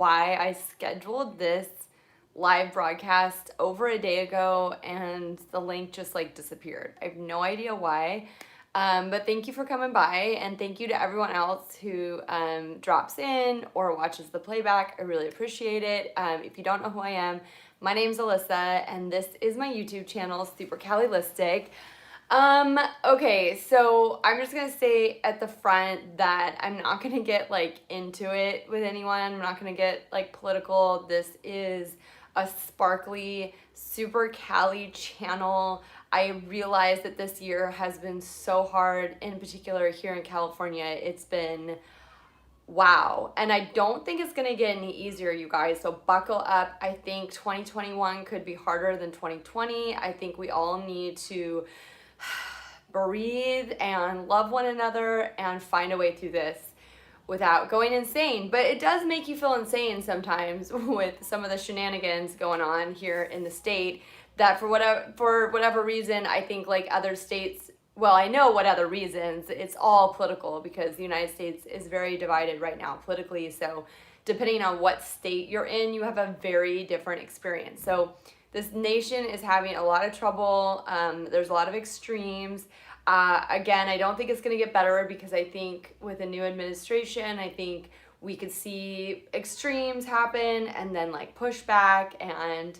why I scheduled this live broadcast over a day ago and the link just like disappeared. I have no idea why. But thank you for coming by, and thank you to everyone else who drops in or watches the playback. I really appreciate it. If you don't know who I am, my name's Alyssa, and this is my YouTube channel, Super Calilistic. Okay, so I'm just gonna say at the front that I'm not gonna get like into it with anyone. I'm not gonna get like political. This is a sparkly, super Cali channel. I realize that this year has been so hard, in particular here in California. It's been wow. And I don't think it's gonna get any easier, you guys. So buckle up. I think 2021 could be harder than 2020. I think we all need to breathe and love one another and find a way through this without going insane. But it does make you feel insane sometimes with some of the shenanigans going on here in the state, that for whatever reason, I think like other states, well, I know what other reasons, it's all political because the United States is very divided right now politically. So depending on what state you're in, you have a very different experience. So this nation is having a lot of trouble. There's a lot of extremes. Again, I don't think it's going to get better because I think with a new administration, I think we could see extremes happen and then like pushback, and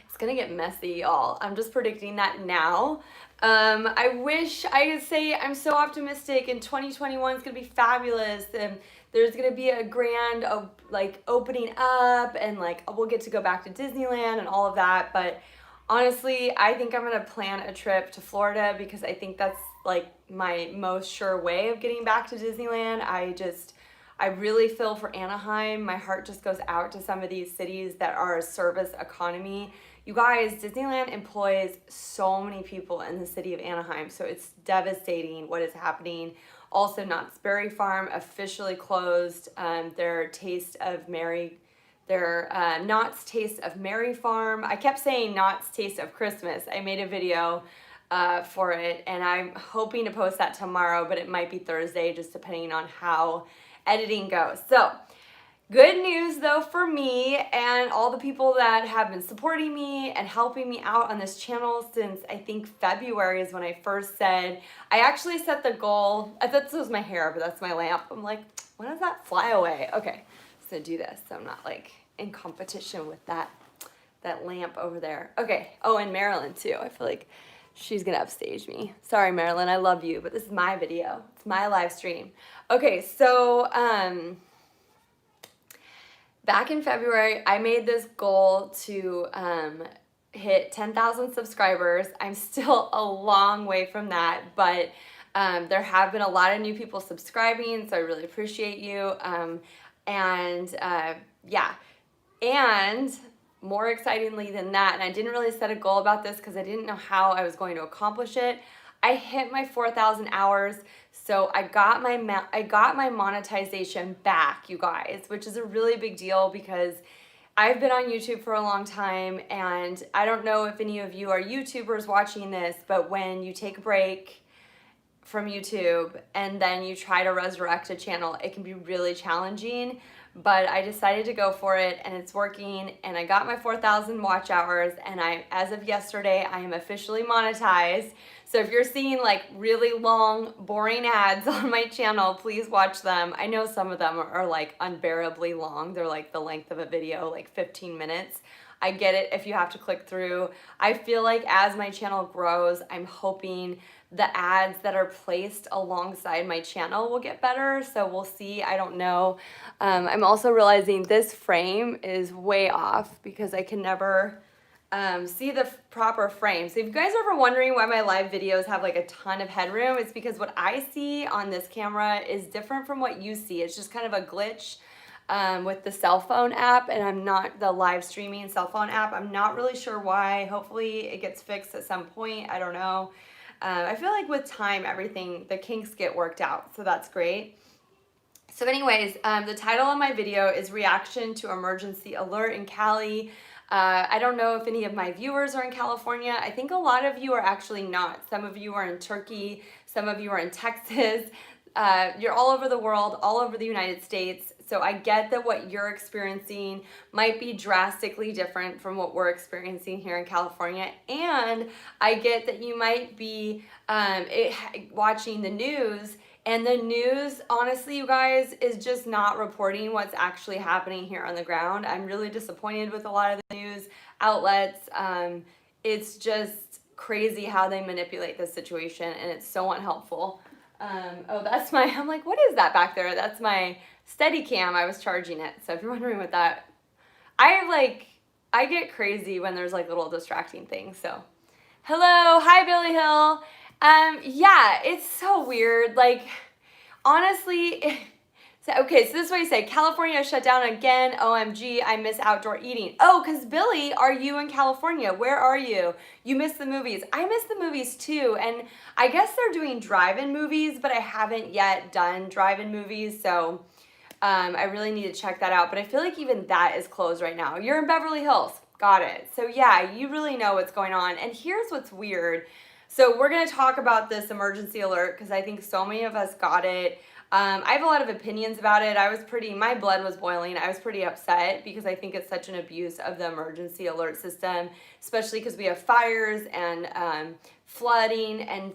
it's going to get messy, y'all. I'm just predicting that now. I wish I could say I'm so optimistic and 2021 is going to be fabulous, and there's going to be a grand like opening up, and like we'll get to go back to Disneyland and all of that. But honestly, I think I'm going to plan a trip to Florida because I think that's like my most sure way of getting back to Disneyland. I really feel for Anaheim. My heart just goes out to some of these cities that are a service economy. You guys, Disneyland employs so many people in the city of Anaheim, so it's devastating what is happening. Also, Knott's Berry Farm officially closed. Their Knott's Taste of Mary Farm. I kept saying Knott's Taste of Christmas. I made a video for it, and I'm hoping to post that tomorrow, but it might be Thursday, just depending on how editing goes. So, good news though for me and all the people that have been supporting me and helping me out on this channel since I think February is when I first said, I actually set the goal. I thought this was my hair, but that's my lamp. I'm like, when does that fly away? Okay, so do this so I'm not like in competition with that lamp over there. Okay, oh, and Marilyn too. I feel like she's gonna upstage me. Sorry, Marilyn, I love you, but this is my video. It's my live stream. Okay, so back in February, I made this goal to hit 10,000 subscribers. I'm still a long way from that, but there have been a lot of new people subscribing, so I really appreciate you. Yeah, and more excitingly than that, and I didn't really set a goal about this because I didn't know how I was going to accomplish it, I hit my 4,000 hours, so I got my monetization back, you guys, which is a really big deal because I've been on YouTube for a long time, and I don't know if any of you are YouTubers watching this, but when you take a break from YouTube and then you try to resurrect a channel, it can be really challenging. But I decided to go for it, and it's working, and I got my 4,000 watch hours, and as of yesterday, I am officially monetized. So if you're seeing like really long, boring ads on my channel, please watch them. I know some of them are like unbearably long. They're like the length of a video, like 15 minutes. I get it if you have to click through. I feel like as my channel grows, I'm hoping the ads that are placed alongside my channel will get better. So we'll see. I don't know. I'm also realizing this frame is way off because I can never see the proper frame. So if you guys are ever wondering why my live videos have like a ton of headroom, it's because what I see on this camera is different from what you see. It's just kind of a glitch with the cell phone app, and I'm not the live streaming cell phone app. I'm not really sure why. Hopefully it gets fixed at some point. I don't know. I feel like with time, the kinks get worked out, so that's great. So anyways, the title of my video is Reaction to Emergency Alert in Cali. I don't know if any of my viewers are in California. I think a lot of you are actually not. Some of you are in Turkey. Some of you are in Texas. You're all over the world, all over the United States. So I get that what you're experiencing might be drastically different from what we're experiencing here in California. And I get that you might be watching the news, and the news, honestly, you guys, is just not reporting what's actually happening here on the ground. I'm really disappointed with a lot of the news outlets. It's just crazy how they manipulate this situation, and it's so unhelpful. Oh, that's my, I'm like, what is that back there? That's my Steadicam. I was charging it. So if you're wondering what that, I get crazy when there's like little distracting things. So hello, hi Billy Hill. Yeah, it's so weird. Like, honestly, so this is what you say. California shut down again. OMG, I miss outdoor eating. Oh, because Billy, are you in California? Where are you? You miss the movies. I miss the movies too. And I guess they're doing drive-in movies, but I haven't yet done drive-in movies. So I really need to check that out. But I feel like even that is closed right now. You're in Beverly Hills. Got it. So yeah, you really know what's going on. And here's what's weird. So we're going to talk about this emergency alert because I think so many of us got it. I have a lot of opinions about it. My blood was boiling. I was pretty upset because I think it's such an abuse of the emergency alert system, especially because we have fires and flooding and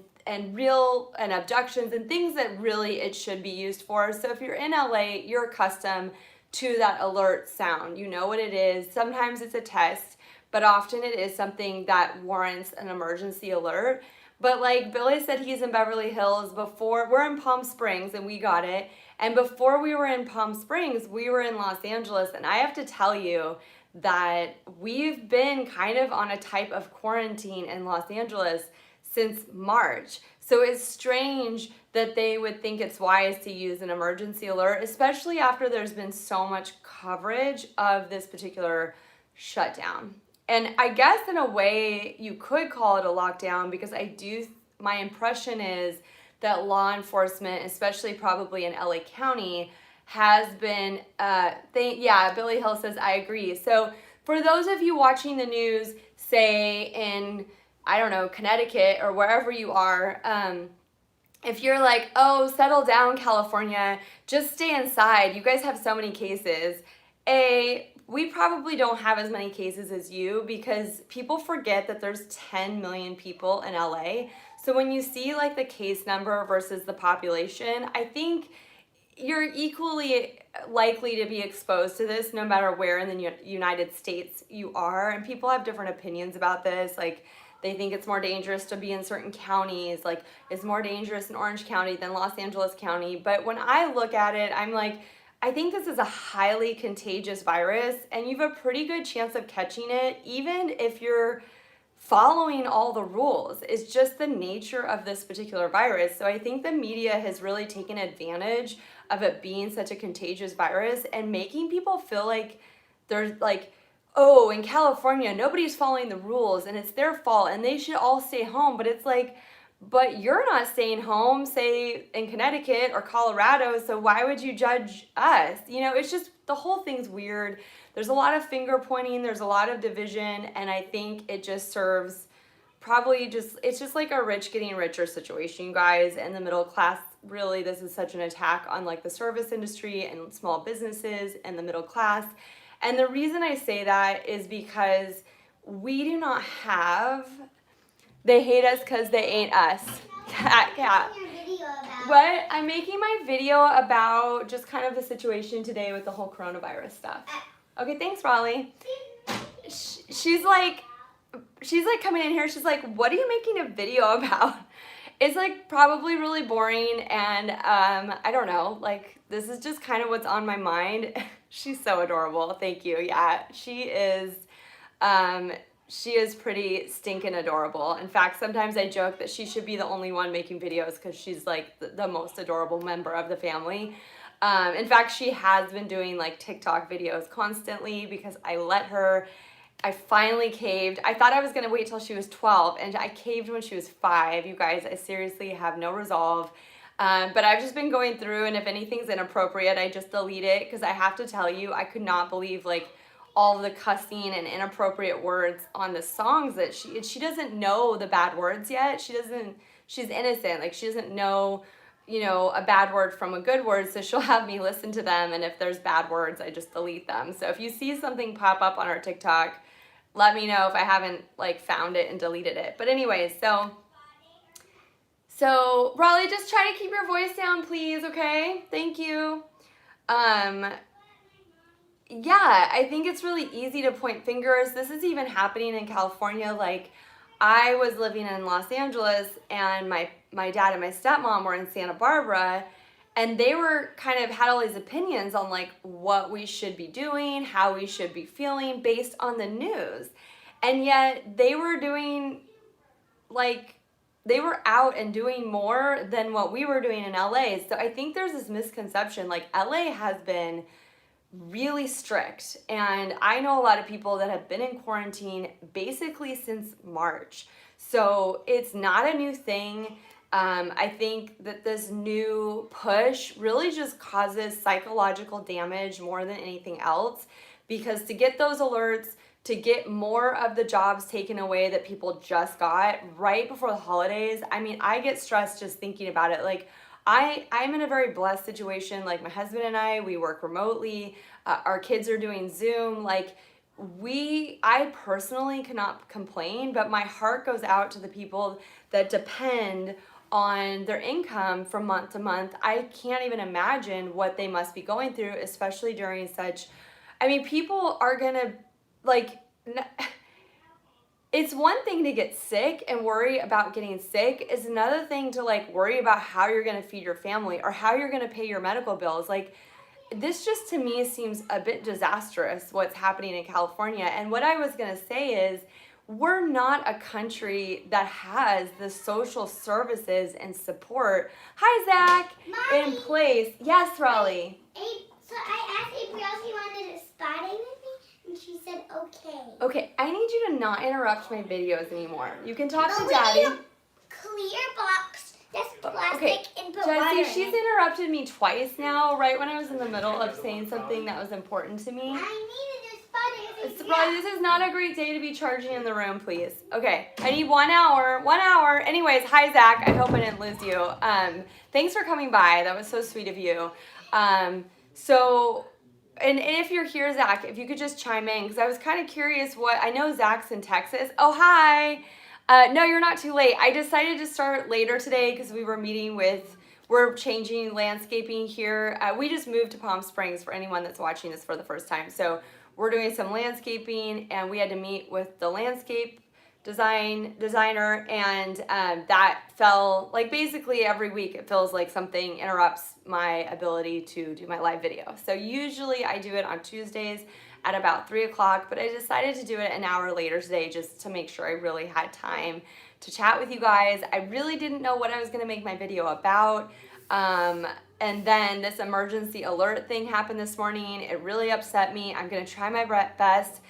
abductions and things that really it should be used for. So if you're in LA, you're accustomed to that alert sound. You know what it is. Sometimes it's a test, but often it is something that warrants an emergency alert. But like Billy said, he's in Beverly Hills. We're in Palm Springs and we got it. And before we were in Palm Springs, we were in Los Angeles. And I have to tell you that we've been kind of on a type of quarantine in Los Angeles since March. So it's strange that they would think it's wise to use an emergency alert, especially after there's been so much coverage of this particular shutdown. And I guess in a way you could call it a lockdown because my impression is that law enforcement, especially probably in LA County, has been, Billy Hill says, I agree. So for those of you watching the news, say in, I don't know, Connecticut or wherever you are, if you're like, oh, settle down, California, just stay inside. You guys have so many cases. We probably don't have as many cases as you because people forget that there's 10 million people in LA. So when you see like the case number versus the population, I think you're equally likely to be exposed to this no matter where in the United States you are. And people have different opinions about this. Like, they think it's more dangerous to be in certain counties. Like, it's more dangerous in Orange County than Los Angeles County. But when I look at it, I'm like, I think this is a highly contagious virus, and you have a pretty good chance of catching it, even if you're following all the rules. It's just the nature of this particular virus. So I think the media has really taken advantage of it being such a contagious virus and making people feel like there's like, oh, in California, nobody's following the rules and it's their fault and they should all stay home. But it's like, but you're not staying home, say in Connecticut or Colorado, so why would you judge us? You know, it's just, the whole thing's weird. There's a lot of finger pointing, there's a lot of division, and I think it just serves it's just like a rich getting richer situation, you guys, and the middle class. Really, this is such an attack on like the service industry and small businesses and the middle class. And the reason I say that is because we do not have, they hate us because they ain't us. Cat. What? I'm making my video about just kind of the situation today with the whole coronavirus stuff. Okay, thanks, Raleigh. She's like coming in here. She's like, what are you making a video about? It's like probably really boring, and I don't know. Like, this is just kind of what's on my mind. She's so adorable. Thank you. Yeah, she is. She is pretty stinking adorable. In fact, sometimes I joke that she should be the only one making videos because she's like the most adorable member of the family. In fact, she has been doing like TikTok videos constantly because I let her. I finally caved. I thought I was going to wait till she was 12, and I caved when she was 5. You guys, I seriously have no resolve. But I've just been going through, and if anything's inappropriate, I just delete it because I have to tell you, I could not believe like all the cussing and inappropriate words on the songs that she doesn't know the bad words yet. She's innocent. Like, she doesn't know you know, a bad word from a good word, so she'll have me listen to them, and if there's bad words, I just delete them. So if you see something pop up on our TikTok, let me know if I haven't like found it and deleted it. But anyways, so Raleigh, just try to keep your voice down, please, okay? Thank you. Yeah, I think it's really easy to point fingers. This is even happening in California. Like, I was living in Los Angeles, and my dad and my stepmom were in Santa Barbara, and they were kind of had all these opinions on like what we should be doing, how we should be feeling based on the news. And yet they were doing like they were out and doing more than what we were doing in LA. So I think there's this misconception like LA has been really strict, and I know a lot of people that have been in quarantine basically since March, so it's not a new thing. I think that this new push really just causes psychological damage more than anything else, because to get those alerts, to get more of the jobs taken away that people just got right before the holidays, I mean, I get stressed just thinking about it. Like, I'm in a very blessed situation. Like, my husband and we work remotely. Our kids are doing Zoom. Like, I personally cannot complain, but my heart goes out to the people that depend on their income from month to month. I can't even imagine what they must be going through, especially during such, I mean, people are gonna, like, it's one thing to get sick and worry about getting sick. It's another thing to like worry about how you're going to feed your family or how you're going to pay your medical bills. Like, this just to me seems a bit disastrous what's happening in California. And what I was going to say is, we're not a country that has the social services and support, hi Zach, Mommy, in place. Yes, Raleigh. So I asked April if she wanted to spotting with me, and she said okay. Okay, I need you to not interrupt my videos anymore. You can talk But to we Daddy. need a clear box that's plastic Okay, and put water Jessie, in she's it. interrupted me twice now, right when I was in the middle of saying something that was important to me. I needed to spot it. Riley, this is not a great day to be charging in the room, please. Okay, I need 1 hour. 1 hour. Anyways, hi Zach. I hope I didn't lose you. Thanks for coming by. That was so sweet of you. And if you're here, Zach, if you could just chime in, because I was kind of curious what, I know Zach's in Texas. Oh, hi. No, you're not too late. I decided to start later today because we were meeting with, we're changing landscaping here. We just moved to Palm Springs for anyone that's watching this for the first time. So we're doing some landscaping, and we had to meet with the landscape designer, and that fell, like, basically every week it feels like something interrupts my ability to do my live video. So usually I do it on Tuesdays at about 3 o'clock, but I decided to do it an hour later today just to make sure I really had time to chat with you guys. I really didn't know what I was gonna make my video about. And then this emergency alert thing happened this morning. It really upset me. I'm gonna try my best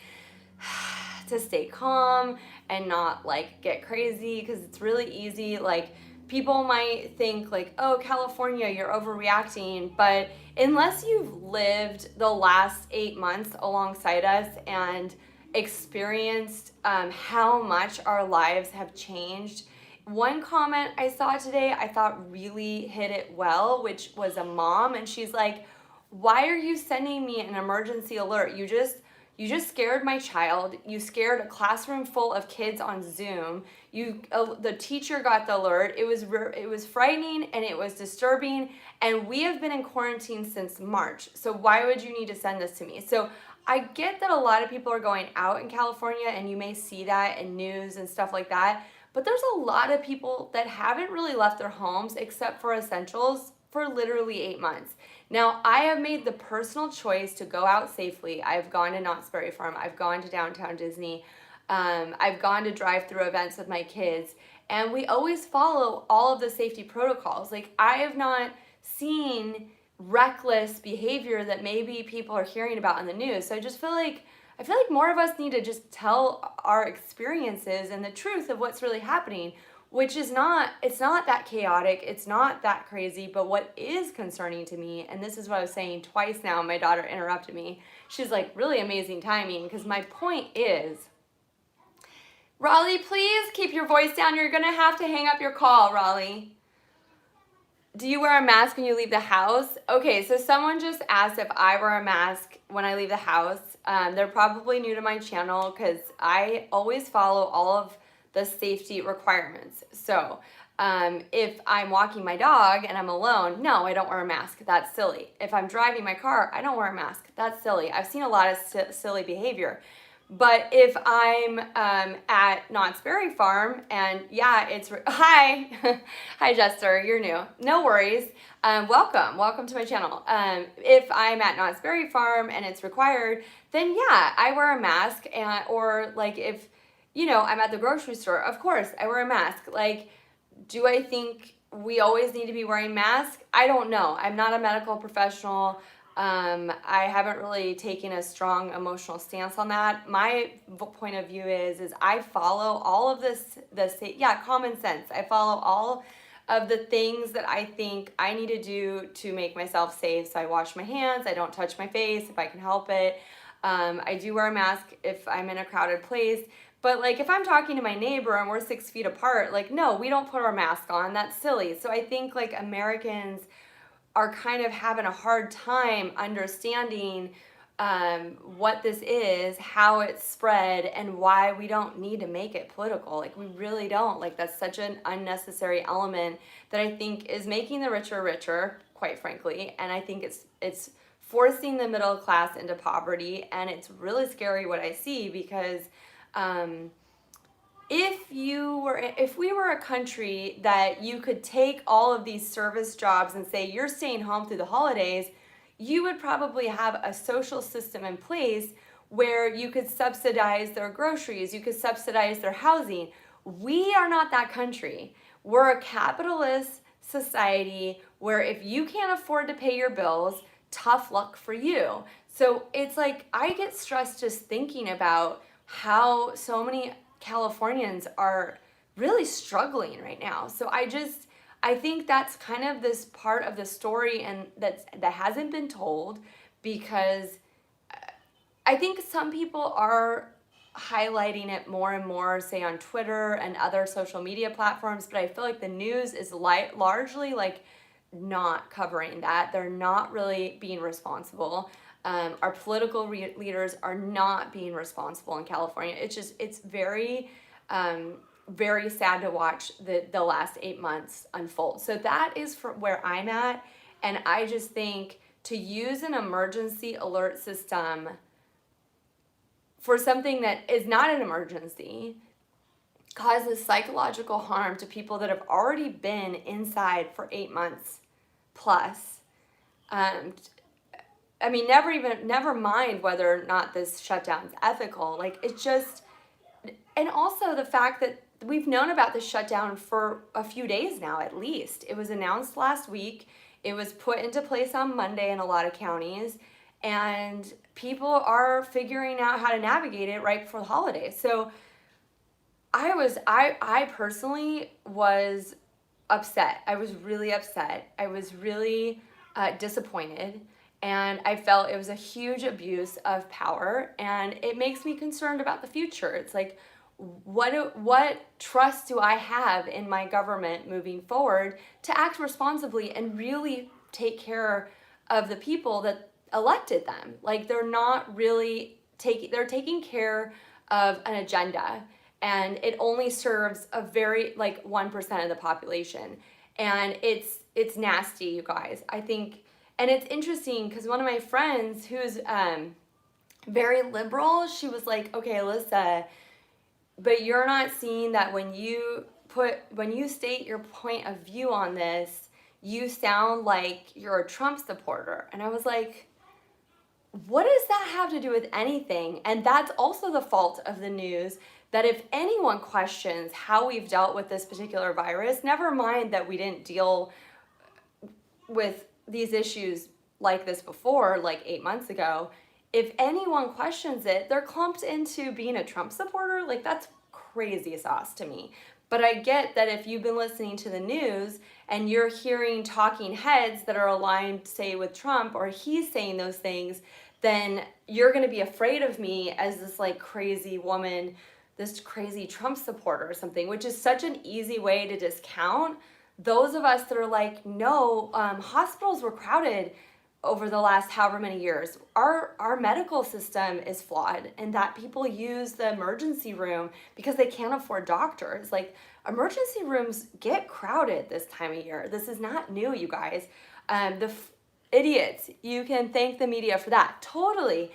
to stay calm and not like get crazy, because it's really easy. Like, people might think like, oh, California, you're overreacting, but unless you've lived the last 8 months alongside us and experienced how much our lives have changed. One comment I saw today I thought really hit it well, which was a mom, and she's like, why are you sending me an emergency alert? You just scared my child. You scared a classroom full of kids on Zoom. The teacher got the alert. It was frightening and it was disturbing, and we have been in quarantine since March. So why would you need to send this to me? So I get that a lot of people are going out in California, and you may see that in news and stuff like that, but there's a lot of people that haven't really left their homes except for essentials for literally 8 months. Now, I have made the personal choice to go out safely. I've gone to Knott's Berry Farm. I've gone to Downtown Disney. I've gone to drive-through events with my kids. And we always follow all of the safety protocols. Like, I have not seen reckless behavior that maybe people are hearing about in the news. So I feel like more of us need to just tell our experiences and the truth of what's really happening, which is it's not that chaotic, it's not that crazy, but what is concerning to me, and this is what I was saying twice now, my daughter interrupted me. She's like, really amazing timing, because my point is, Raleigh, please keep your voice down. You're gonna have to hang up your call, Raleigh. Do you wear a mask when you leave the house? Okay, so someone just asked if I wear a mask when I leave the house. They're probably new to my channel because I always follow all of the safety requirements. So if I'm walking my dog and I'm alone, no, I don't wear a mask. That's silly. If I'm driving my car, I don't wear a mask. That's silly. I've seen a lot of silly behavior. But if I'm at Knott's Berry Farm and yeah, hi, hi Jester, you're new. No worries. Welcome to my channel. If I'm at Knott's Berry Farm and it's required, then yeah, I wear a mask. Or like if I'm at the grocery store, of course I wear a mask. Like, do I think we always need to be wearing masks? I don't know. I'm not a medical professional. I haven't really taken a strong emotional stance on that. My point of view is I follow all of common sense. I follow all of the things that I think I need to do to make myself safe. So I wash my hands. I don't touch my face if I can help it. I do wear a mask if I'm in a crowded place. But like if I'm talking to my neighbor and we're 6 feet apart, like no, we don't put our mask on. That's silly. So I think like Americans are kind of having a hard time understanding what this is, how it's spread, and why we don't need to make it political. Like we really don't. Like that's such an unnecessary element that I think is making the richer, quite frankly. And I think it's forcing the middle class into poverty, and it's really scary what I see because if we were a country that you could take all of these service jobs and say you're staying home through the holidays, you would probably have a social system in place where you could subsidize their groceries, you could subsidize their housing. We are not that country. We're a capitalist society where if you can't afford to pay your bills, tough luck for you. So it's like I get stressed just thinking about how so many Californians are really struggling right now. So I think that's kind of this part of the story and that hasn't been told because I think some people are highlighting it more and more, say on Twitter and other social media platforms, but I feel like the news is largely like not covering that. They're not really being responsible. Our political leaders are not being responsible in California. It's very, very sad to watch the last 8 months unfold. So that is where I'm at. And I just think to use an emergency alert system for something that is not an emergency causes psychological harm to people that have already been inside for 8 months plus. I mean, never mind whether or not this shutdown is ethical. Like, it just, and also the fact that we've known about this shutdown for a few days now, at least. It was announced last week. It was put into place on Monday in a lot of counties, and people are figuring out how to navigate it right before the holidays. So I personally was upset. I was really upset. I was really disappointed. And I felt it was a huge abuse of power, and it makes me concerned about the future. It's like, what trust do I have in my government moving forward to act responsibly and really take care of the people that elected them? Like, they're not really they're taking care of an agenda, and it only serves a very, like, 1% of the population. And it's nasty, you guys. I think. And it's interesting because one of my friends who's very liberal, she was like, okay, Alyssa, but you're not seeing that when you state your point of view on this, you sound like you're a Trump supporter. And I was like, what does that have to do with anything? And that's also the fault of the news, that if anyone questions how we've dealt with this particular virus, never mind that we didn't deal with these issues like this before, like 8 months ago, if anyone questions it, they're clumped into being a Trump supporter. Like, that's crazy sauce to me. But I get that if you've been listening to the news and you're hearing talking heads that are aligned, say, with Trump, or he's saying those things, then you're going to be afraid of me as this, like, crazy woman, this crazy Trump supporter or something, which is such an easy way to discount those of us that are like, no, hospitals were crowded over the last however many years. Our medical system is flawed, and that people use the emergency room because they can't afford doctors. Like, emergency rooms get crowded this time of year. This is not new, you guys. Idiots, you can thank the media for that. Totally.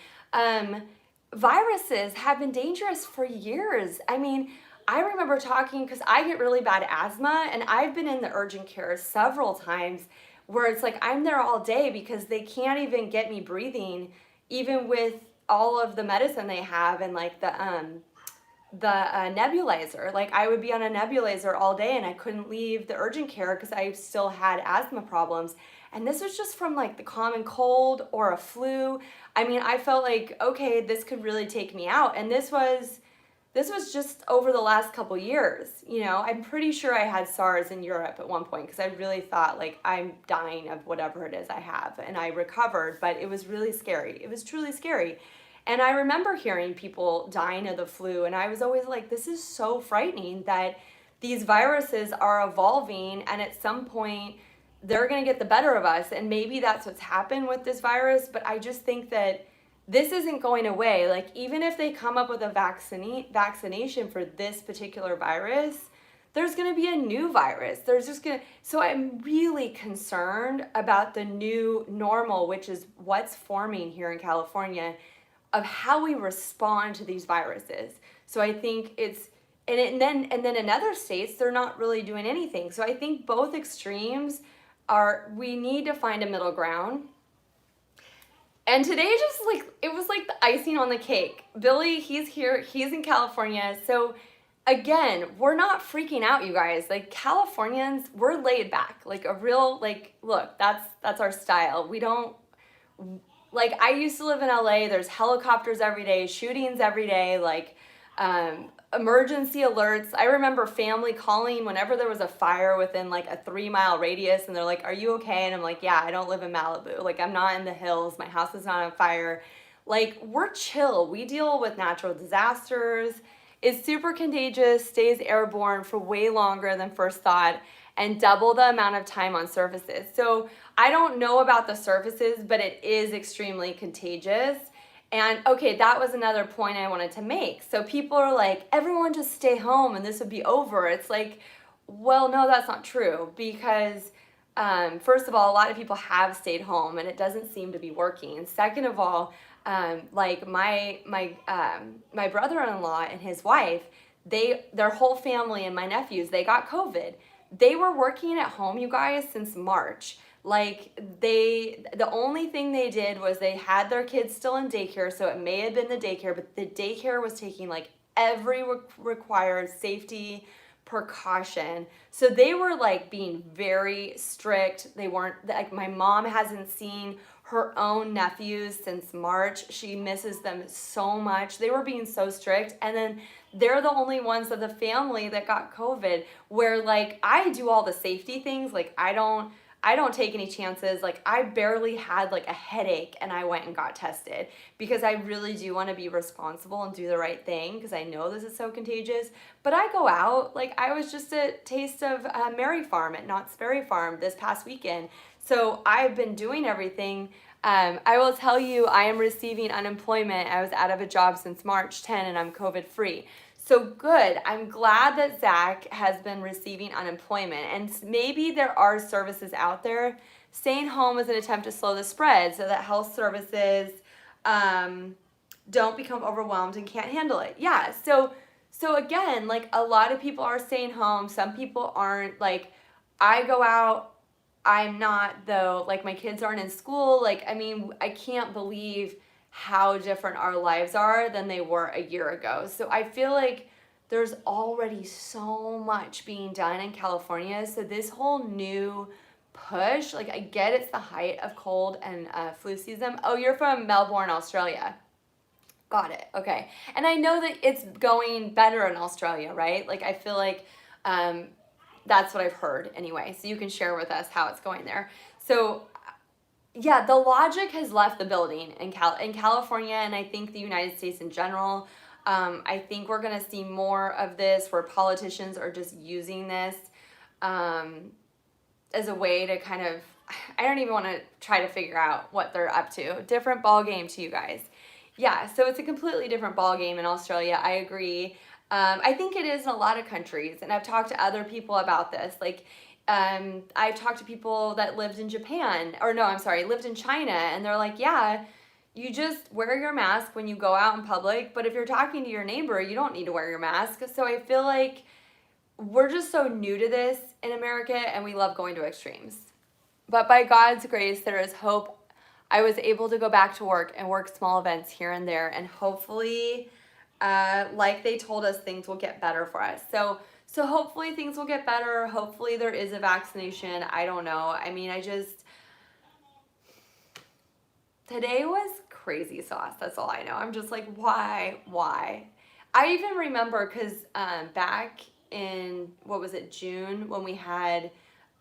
Viruses have been dangerous for years. I mean, I remember talking, because I get really bad asthma, and I've been in the urgent care several times where it's like I'm there all day because they can't even get me breathing, even with all of the medicine they have, and like the nebulizer. Like, I would be on a nebulizer all day and I couldn't leave the urgent care because I still had asthma problems. And this was just from like the common cold or a flu. I mean, I felt like, okay, this could really take me out. And this was just over the last couple years. You know, I'm pretty sure I had SARS in Europe at one point because I really thought like I'm dying of whatever it is I have, and I recovered, but it was really scary. It was truly scary. And I remember hearing people dying of the flu, and I was always like, this is so frightening that these viruses are evolving, and at some point they're going to get the better of us. And maybe that's what's happened with this virus, but I just think that this isn't going away. Like, even if they come up with a vaccination for this particular virus, there's going to be a new virus. There's just going to, so I'm really concerned about the new normal, which is what's forming here in California, of how we respond to these viruses. So I think it's, and then in other states, they're not really doing anything. So I think both extremes we need to find a middle ground. And today, just like, it was like the icing on the cake. Billy, he's here, he's in California. So again, we're not freaking out, you guys. Like, Californians, we're laid back. Like, a real, like, look, that's our style. We don't, like, I used to live in LA. There's helicopters every day, shootings every day, like, emergency alerts. I remember family calling whenever there was a fire within like a 3-mile radius, and they're like, are you okay? And I'm like, yeah, I don't live in Malibu. Like, I'm not in the hills. My house is not on fire. Like, we're chill. We deal with natural disasters. It's super contagious, stays airborne for way longer than first thought, and double the amount of time on surfaces. So I don't know about the surfaces, but it is extremely contagious. And okay, that was another point I wanted to make. So people are like, everyone just stay home and this would be over. It's like, well, no, that's not true, because first of all, a lot of people have stayed home and it doesn't seem to be working. Second of all, like my brother-in-law and his wife, their whole family and my nephews, they got COVID. They were working at home, you guys, since March. Like, the only thing they did was they had their kids still in daycare, so it may have been the daycare, but the daycare was taking like every required safety precaution. So they were like being very strict. They weren't, like, my mom hasn't seen her own nephews since March. She misses them so much. They were being so strict. And then they're the only ones of the family that got COVID, where like I do all the safety things. Like, I don't take any chances. Like, I barely had like a headache and I went and got tested because I really do want to be responsible and do the right thing, because I know this is so contagious. But I go out, like, I was just at Taste of Mary Farm at Knott's Berry Farm this past weekend. So I've been doing everything. I will tell you, I am receiving unemployment. I was out of a job since March 10 and I'm COVID free. So good. I'm glad that Zach has been receiving unemployment, and maybe there are services out there. Staying home is an attempt to slow the spread so that health services don't become overwhelmed and can't handle it. Yeah. So again, like, a lot of people are staying home. Some people aren't. Like, I go out. I'm not, though. Like, my kids aren't in school. Like, I mean, I can't believe how different our lives are than they were a year ago. So I feel like there's already so much being done in California. So this whole new push, like, I get it's the height of cold and flu season. Oh, you're from Melbourne, Australia. Got it. Okay. And I know that it's going better in Australia, right? Like, I feel like that's what I've heard anyway. So you can share with us how it's going there. So yeah, the logic has left the building in California, and I think the United States in general. I think we're going to see more of this where politicians are just using this. as a way to kind of, I don't even want to try to figure out what they're up to. Different ball game to you guys. Yeah, so it's a completely different ball game in Australia. I agree. I think it is in a lot of countries, and I've talked to other people about this. Like, I've talked to people that lived in Japan, or no, I'm sorry, lived in China, and they're like, yeah, you just wear your mask when you go out in public, but if you're talking to your neighbor, you don't need to wear your mask. So I feel like we're just so new to this in America, and we love going to extremes. But by God's grace, there is hope. I was able to go back to work and work small events here and there, and hopefully, like they told us, things will get better for us. So hopefully things will get better. Hopefully there is a vaccination. I don't know. I mean, today was crazy sauce. That's all I know. I'm just like, why? I even remember because back in, what was it, June, when we had,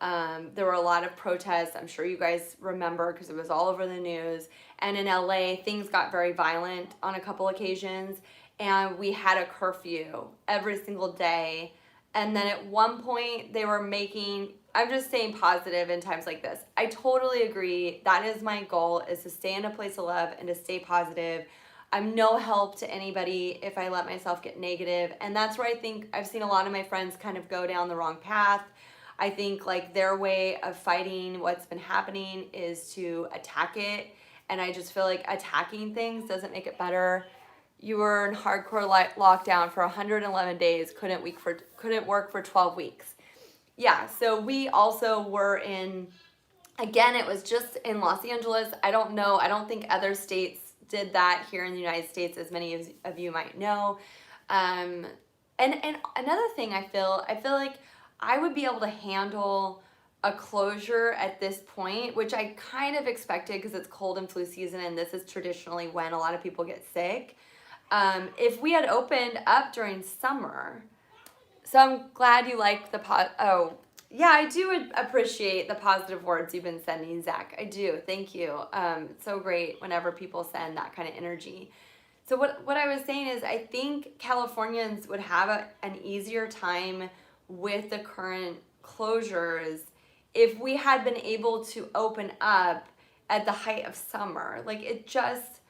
there were a lot of protests. I'm sure you guys remember because it was all over the news. And in LA, things got very violent on a couple occasions. And we had a curfew every single day. And then at one point, they were making, I'm just staying positive in times like this. I totally agree. That is my goal, is to stay in a place of love and to stay positive. I'm no help to anybody if I let myself get negative. And that's where I think I've seen a lot of my friends kind of go down the wrong path. I think like their way of fighting what's been happening is to attack it. And I just feel like attacking things doesn't make it better. You were in hardcore lockdown for 111 days, couldn't work for 12 weeks. Yeah, so we also were in, again, it was just in Los Angeles. I don't know. I don't think other states did that here in the United States, as many of you might know. And another thing I feel like I would be able to handle a closure at this point, which I kind of expected because it's cold and flu season, and this is traditionally when a lot of people get sick. If we had opened up during summer, so I'm glad you like oh, yeah, I do appreciate the positive words you've been sending, Zach. I do. Thank you. It's so great whenever people send that kind of energy. So what I was saying is I think Californians would have an easier time with the current closures if we had been able to open up at the height of summer. Like it just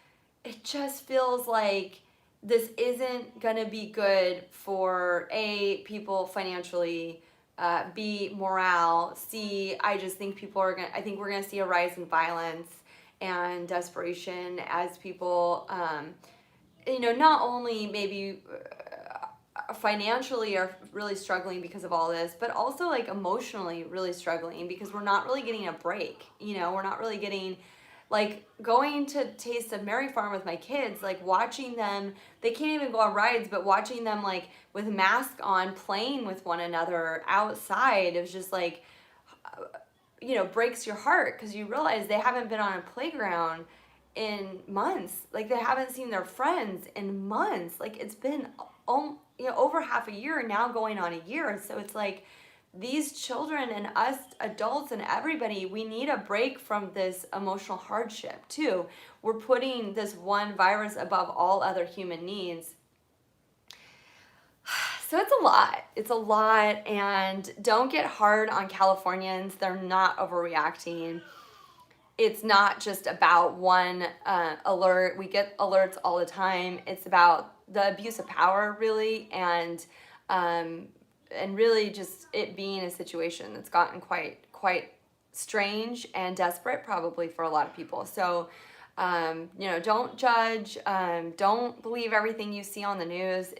feels like this isn't gonna be good for people financially, B, morale, C, I just think I think we're gonna see a rise in violence and desperation as people, not only maybe financially are really struggling because of all this, but also like emotionally really struggling because we're not really getting a break. We're not really getting, like, going to Taste of Mary Farm with my kids, like watching them, they can't even go on rides, but watching them like with masks on playing with one another outside, it was just like, breaks your heart because you realize they haven't been on a playground in months. Like they haven't seen their friends in months. Like it's been over half a year now, going on a year. So it's like these children and us adults and everybody, we need a break from this emotional hardship too. We're putting this one virus above all other human needs. So it's a lot, and don't get hard on Californians. They're not overreacting. It's not just about one alert. We get alerts all the time. It's about the abuse of power, really, and really just it being a situation that's gotten quite strange and desperate, probably for a lot of people. So, don't judge. Don't believe everything you see on the news.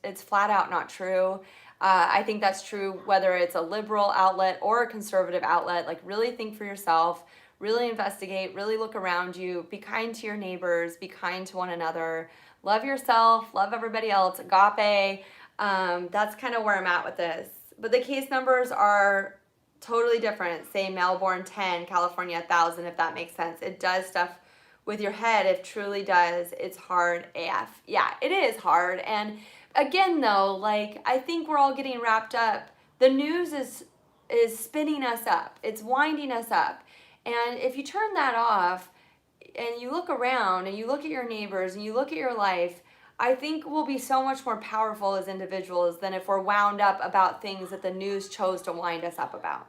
It's flat out not true. I think that's true whether it's a liberal outlet or a conservative outlet. Like, really think for yourself. Really investigate, really look around you, be kind to your neighbors, be kind to one another, love yourself, love everybody else, agape. That's kind of where I'm at with this. But the case numbers are totally different. Say Melbourne 10, California 1,000, if that makes sense. It does stuff with your head, it truly does. It's hard AF. Yeah, it is hard. And again though, like, I think we're all getting wrapped up. The news is spinning us up. It's winding us up. And if you turn that off and you look around and you look at your neighbors and you look at your life, I think we'll be so much more powerful as individuals than if we're wound up about things that the news chose to wind us up about.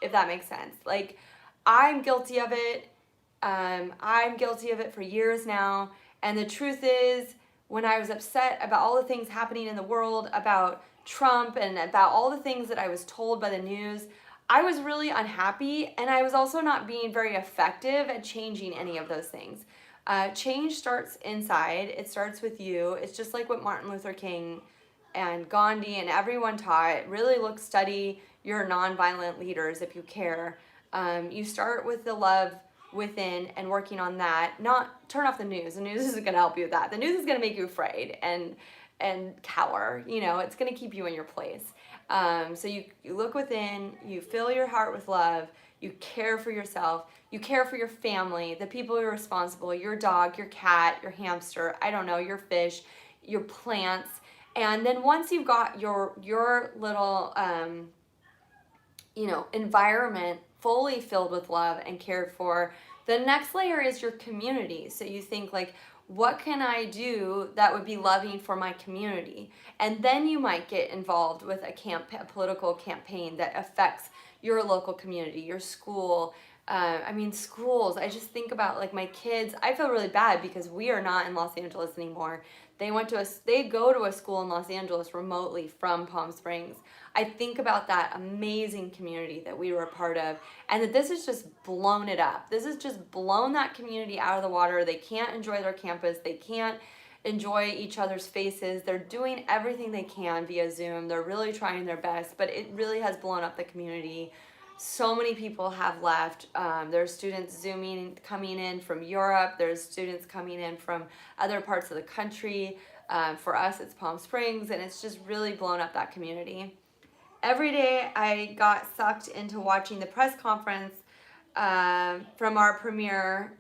if that makes sense. Like, I'm guilty of it. I'm guilty of it for years now. And the truth is, when I was upset about all the things happening in the world, about Trump and about all the things that I was told by the news, I was really unhappy, and I was also not being very effective at changing any of those things. Change starts inside. It starts with you. It's just like what Martin Luther King and Gandhi and everyone taught. Really study your nonviolent leaders if you care. You start with the love within and working on that. Not turn off the news. The news isn't going to help you with that. The news is going to make you afraid and cower. It's going to keep you in your place. So you look within, you fill your heart with love, you care for yourself, you care for your family, the people you're responsible, your dog, your cat, your hamster, I don't know, your fish, your plants. And then once you've got your little environment fully filled with love and cared for, the next layer is your community. So you think like, what can I do that would be loving for my community? And then you might get involved with a political campaign that affects your local community, your school. Schools, I just think about like my kids. I feel really bad because we are not in Los Angeles anymore. They go to a school in Los Angeles remotely from Palm Springs. I think about that amazing community that we were a part of, and that this has just blown it up. This has just blown that community out of the water. They can't enjoy their campus. They can't enjoy each other's faces. They're doing everything they can via Zoom. They're really trying their best, but it really has blown up the community. So many people have left. There's students coming in from Europe. There's students coming in from other parts of the country. For us, it's Palm Springs, and it's just really blown up that community. Every day I got sucked into watching the press conference from our premier,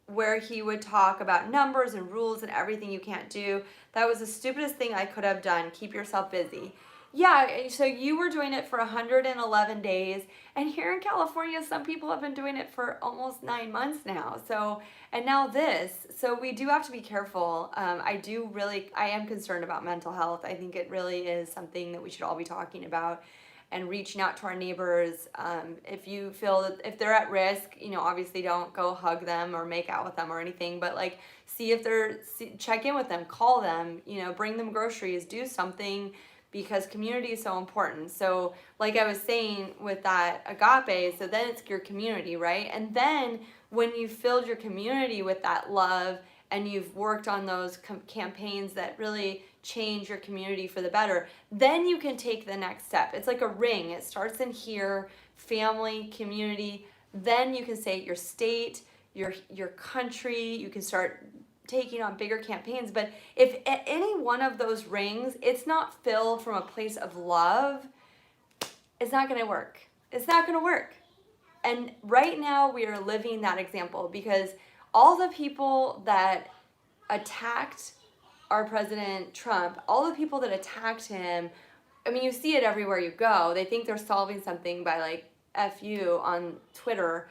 where he would talk about numbers and rules and everything you can't do. That was the stupidest thing I could have done. Keep yourself busy. Yeah, so you were doing it for 111 days, and here in California, some people have been doing it for almost 9 months now. So, and now this. So we do have to be careful. I am concerned about mental health. I think it really is something that we should all be talking about and reaching out to our neighbors. If you feel that if they're at risk, obviously don't go hug them or make out with them or anything, but like check in with them, call them, bring them groceries, do something, because community is so important. So like I was saying with that agape, so then it's your community, right? And then when you filled your community with that love and you've worked on those campaigns that really change your community for the better, then you can take the next step. It's like a ring. It starts in here, family, community. Then you can say your state, your country. You can start taking on bigger campaigns. But if at any one of those rings, it's not filled from a place of love, it's not going to work. It's not going to work. And right now we are living that example, because all the people that attacked our President Trump, all the people that attacked him, you see it everywhere you go. They think they're solving something by like F you on Twitter.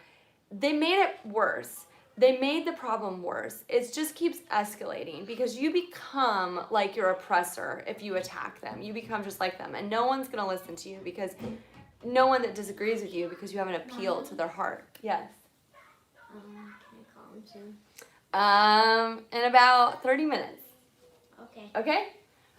They made it worse. They made the problem worse. It just keeps escalating, because you become like your oppressor if you attack them. You become just like them, and no one's going to listen to you, because no one that disagrees with you, because you haven't appealed to their heart. Yes. Can I call him soon? In about 30 minutes. Okay. Okay?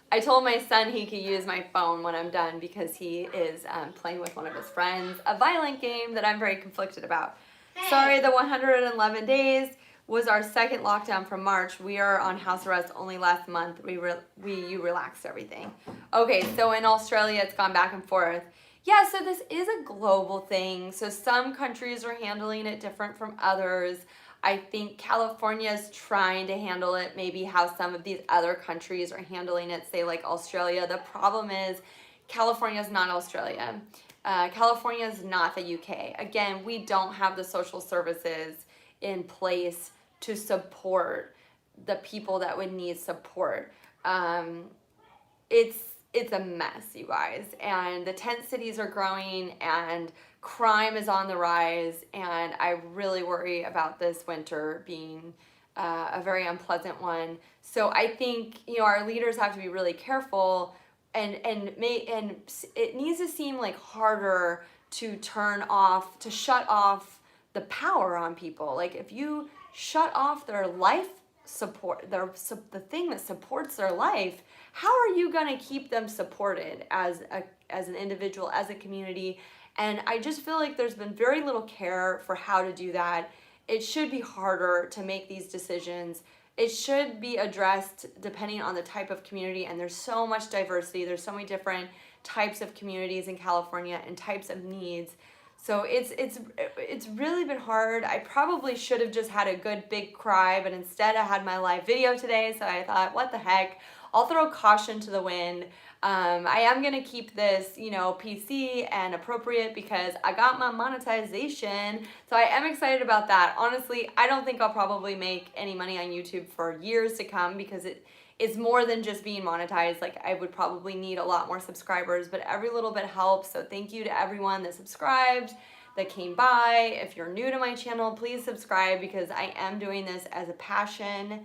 I told my son he could use my phone when I'm done, because he is playing with one of his friends, a violent game that I'm very conflicted about. Hey. Sorry, the 111 days was our second lockdown from March. We are on house arrest only last month. You relaxed everything. Okay, so in Australia, it's gone back and forth. Yeah, so this is a global thing. So some countries are handling it different from others. I think California is trying to handle it maybe how some of these other countries are handling it, say like Australia. The problem is California is not Australia. California is not the UK. Again, we don't have the social services in place to support the people that would need support. It's a mess, you guys. And the tent cities are growing, and crime is on the rise. And I really worry about this winter being a very unpleasant one. So I think our leaders have to be really careful. And it needs to seem like harder to shut off the power on people. Like if you shut off their life support, the thing that supports their life, how are you going to keep them supported as an individual, as a community? And I just feel like there's been very little care for how to do that. It should be harder to make these decisions. It should be addressed depending on the type of community, and there's so much diversity. There's so many different types of communities in California and types of needs. So it's really been hard. I probably should have just had a good big cry, but instead I had my live video today, so I thought, what the heck? I'll throw caution to the wind. I am going to keep this, PC and appropriate because I got my monetization. So I am excited about that. Honestly, I don't think I'll probably make any money on YouTube for years to come because it's more than just being monetized. Like I would probably need a lot more subscribers, but every little bit helps. So thank you to everyone that subscribed, that came by. If you're new to my channel, please subscribe because I am doing this as a passion.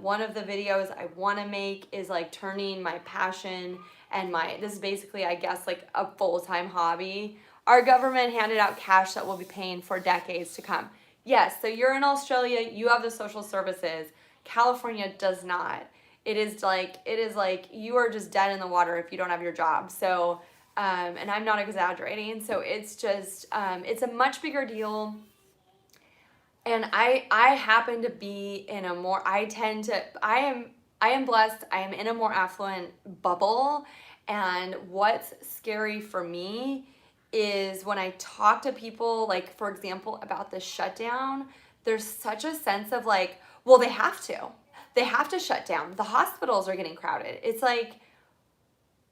One of the videos I want to make is like turning my passion and this is basically, I guess, like a full-time hobby. Our government handed out cash that we'll be paying for decades to come. Yes, so you're in Australia, you have the social services. California does not. It is like you are just dead in the water if you don't have your job. So, and I'm not exaggerating. So it's just, it's a much bigger deal. And I happen to be in a more, I am blessed. I am in a more affluent bubble. And what's scary for me is when I talk to people, like, for example, about the shutdown, there's such a sense of like, well, they have to shut down. The hospitals are getting crowded. It's like,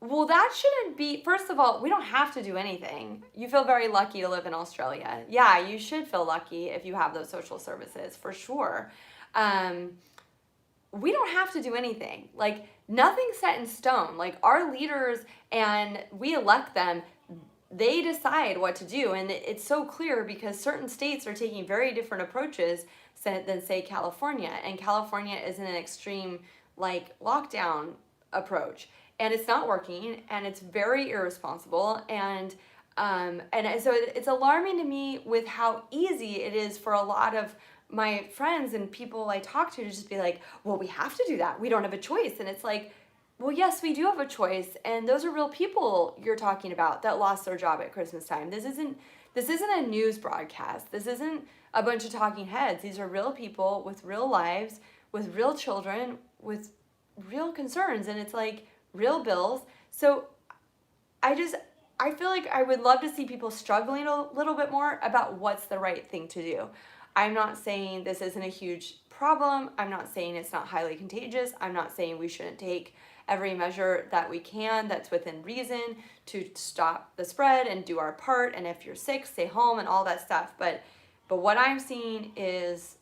well, that shouldn't be, first of all, we don't have to do anything. You feel very lucky to live in Australia. Yeah, you should feel lucky if you have those social services, for sure. We don't have to do anything. Like, nothing's set in stone. Like, our leaders, and we elect them, they decide what to do. And it's so clear because certain states are taking very different approaches than, say, California. And California is in an extreme, like, lockdown approach. And it's not working, and it's very irresponsible, and so it's alarming to me with how easy it is for a lot of my friends and people I talk to just be like, well, we have to do that. We don't have a choice. And it's like, well, yes, we do have a choice, and those are real people you're talking about that lost their job at Christmas time. This isn't a news broadcast. This isn't a bunch of talking heads. These are real people with real lives, with real children, with real concerns, and it's like, real bills. So I feel like I would love to see people struggling a little bit more about what's the right thing to do. I'm not saying this isn't a huge problem. I'm not saying it's not highly contagious. I'm not saying we shouldn't take every measure that we can that's within reason to stop the spread and do our part. And if you're sick, stay home and all that stuff. But what I'm seeing is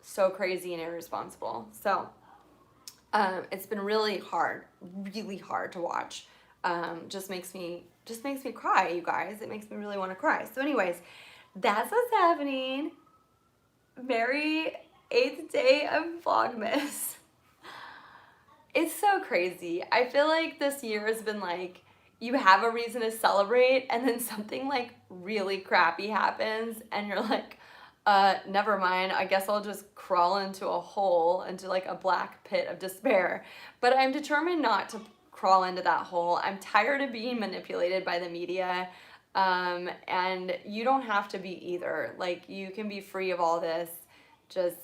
so crazy and irresponsible. So it's been really hard to watch. Just makes me cry, you guys. It makes me really want to cry. So anyways, that's what's happening. Merry 8th day of Vlogmas. It's so crazy. I feel like this year has been like, you have a reason to celebrate and then something like really crappy happens and you're like, never mind, I guess I'll just crawl into a hole, into like a black pit of despair. But I'm determined not to crawl into that hole. I'm tired of being manipulated by the media. And you don't have to be either. Like, you can be free of all this. Just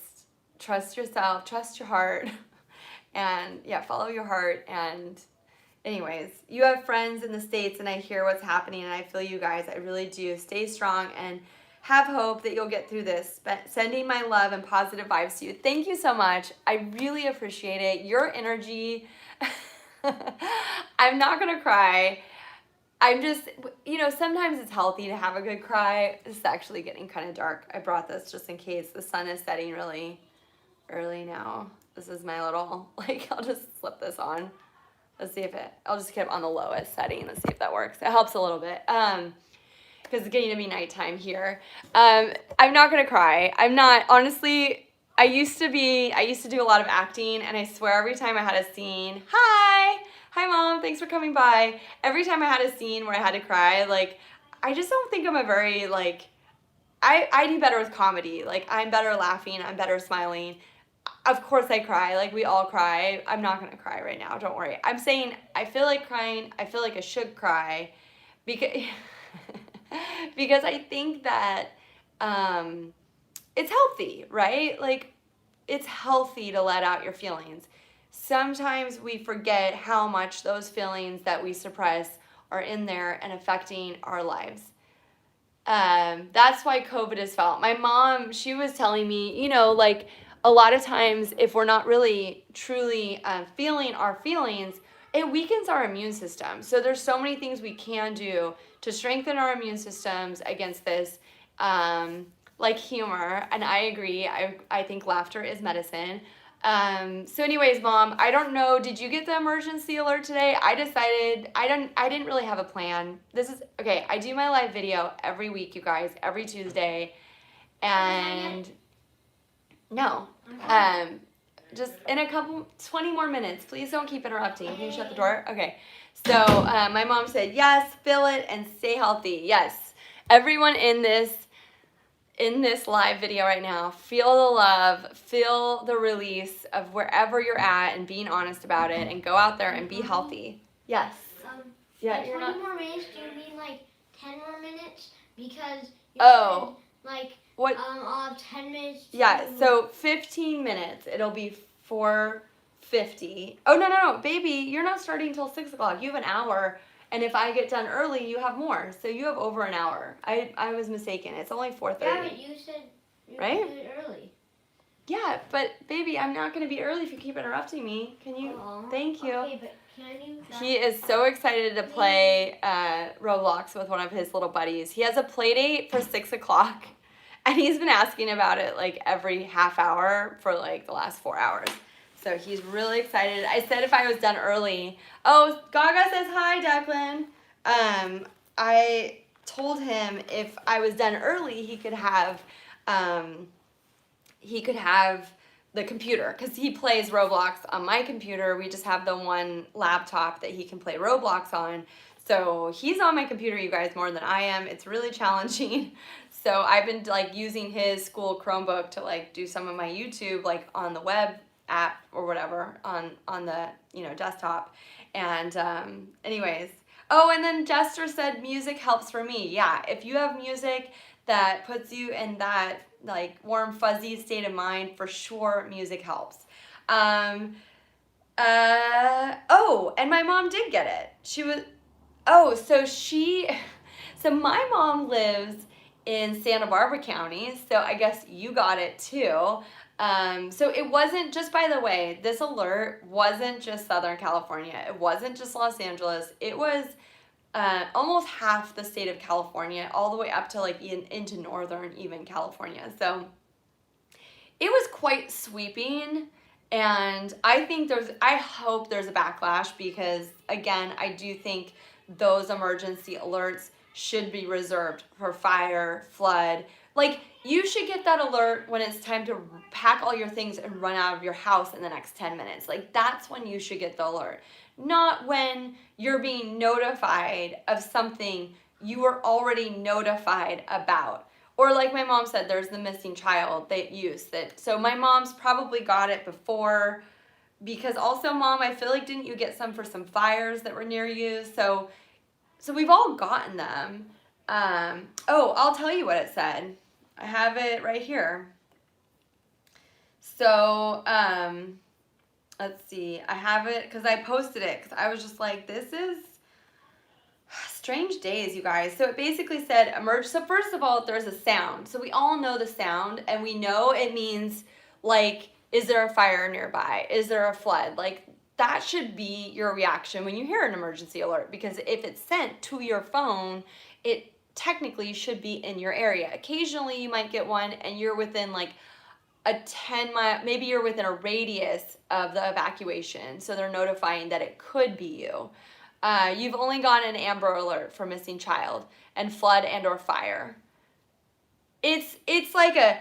trust yourself, trust your heart, and yeah, follow your heart. And anyways, you have friends in the States and I hear what's happening and I feel you guys. I really do. Stay strong and have hope that you'll get through this. Sending my love and positive vibes to you. Thank you so much. I really appreciate it. Your energy. I'm not going to cry. I'm just, sometimes it's healthy to have a good cry. It's actually getting kind of dark. I brought this just in case. The sun is setting really early now. This is my little, I'll just slip this on. Let's see if I'll just keep it on the lowest setting. Let's see if that works. It helps a little bit. Because it's getting to be nighttime here. I'm not gonna cry. I'm not, honestly, I used to do a lot of acting, and I swear every time I had a scene, hi mom, thanks for coming by. Every time I had a scene where I had to cry, I just don't think I'm a very, like, I do better with comedy. Like, I'm better laughing. I'm better smiling. Of course I cry. Like, we all cry. I'm not going to cry right now. Don't worry. I'm saying I feel like crying. I feel like I should cry because, because I think that it's healthy, right? Like, it's healthy to let out your feelings. Sometimes we forget how much those feelings that we suppress are in there and affecting our lives. That's why COVID is felt. My mom, she was telling me, you know, like a lot of times if we're not really truly feeling our feelings, it weakens our immune system. So there's so many things we can do to strengthen our immune systems against this, like humor. And I agree. I think laughter is medicine. So anyways, Mom, I don't know, did you get the emergency alert today? I decided I didn't really have a plan. This is okay, I do my live video every week, you guys, every Tuesday. And no. Just in a couple 20 more minutes. Please don't keep interrupting. Can you shut the door? Okay. So, my mom said, "Yes, fill it and stay healthy." Yes. Everyone in this live video right now, feel the love, feel the release of wherever you're at and being honest about it and go out there and be healthy. Yes. Yeah, by you're 20 not. more minutes, do you mean like 10 more minutes? Because you Oh. said like What? I'll have 10 minutes. Yeah, so 15 minutes. It'll be 4:50. Oh, no, baby, you're not starting until 6 o'clock. You have an hour. And if I get done early, you have more. So you have over an hour. I was mistaken. It's only 4:30. Yeah, but you said you right? do it early. Yeah, but baby, I'm not going to be early if you keep interrupting me. Can you? Thank you. Okay, but can you? He is so excited to play Roblox with one of his little buddies. He has a play date for 6 o'clock. And he's been asking about it like every half hour for like the last 4 hours. So he's really excited. I said if I was done early. Oh, Gaga says hi, Declan. I told him if I was done early, he could have the computer because he plays Roblox on my computer. We just have the one laptop that he can play Roblox on. So he's on my computer, you guys, more than I am. It's really challenging. So I've been like using his school Chromebook to like do some of my YouTube like on the web app or whatever on the desktop. And anyways, oh, and then Jester said music helps for me. Yeah, if you have music that puts you in that like warm fuzzy state of mind, for sure music helps. Oh, and my mom did get it. So my mom lives in Santa Barbara County, so I guess you got it too. So it wasn't, just by the way, this alert wasn't just Southern California. It wasn't just Los Angeles. It was almost half the state of California, all the way up to like into northern even California. So it was quite sweeping. And I hope there's a backlash because, again, I do think those emergency alerts should be reserved for fire, flood. Like, you should get that alert when it's time to pack all your things and run out of your house in the next 10 minutes. Like, that's when you should get the alert. Not when you're being notified of something you were already notified about. Or like my mom said, there's the missing child so my mom's probably got it before, because also, Mom, I feel like didn't you get some for some fires that were near you? So we've all gotten them. I'll tell you what it said. I have it right here. So, let's see. I have it because I posted it because I was just like, this is strange days, you guys. So it basically said emerge. So first of all, there's a sound. So we all know the sound, and we know it means like, is there a fire nearby? Is there a flood? Like, that should be your reaction when you hear an emergency alert, because if it's sent to your phone, it technically should be in your area. Occasionally you might get one and you're within like a 10-mile, maybe you're within a radius of the evacuation, so they're notifying that it could be you. You've only gotten an Amber Alert for missing child and flood and or fire. It's like a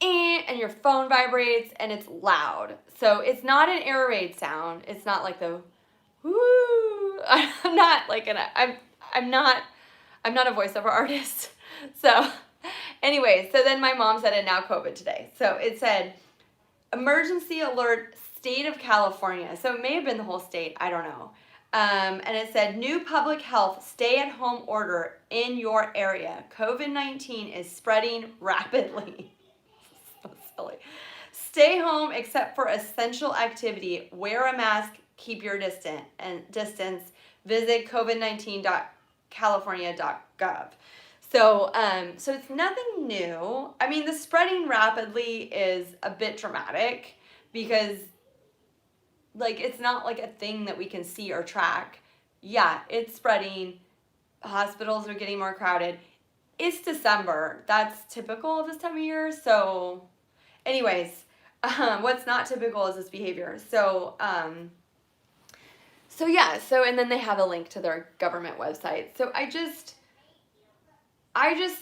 and your phone vibrates and it's loud. So it's not an air raid sound. It's not like the whoo. I'm not I'm not a voiceover artist. So anyway, so then my mom said, and now COVID today. So it said, emergency alert, state of California. So it may have been the whole state, I don't know. And it said, new public health stay-at-home order in your area. COVID-19 is spreading rapidly. So silly. Stay home except for essential activity. Wear a mask. Keep your distance. Visit covid19.california.gov. So, so it's nothing new. I mean, the spreading rapidly is a bit dramatic because, like, it's not like a thing that we can see or track. Yeah, it's spreading. Hospitals are getting more crowded. It's December. That's typical of this time of year. So, anyways, what's not typical is this behavior. So, and then they have a link to their government website. So I just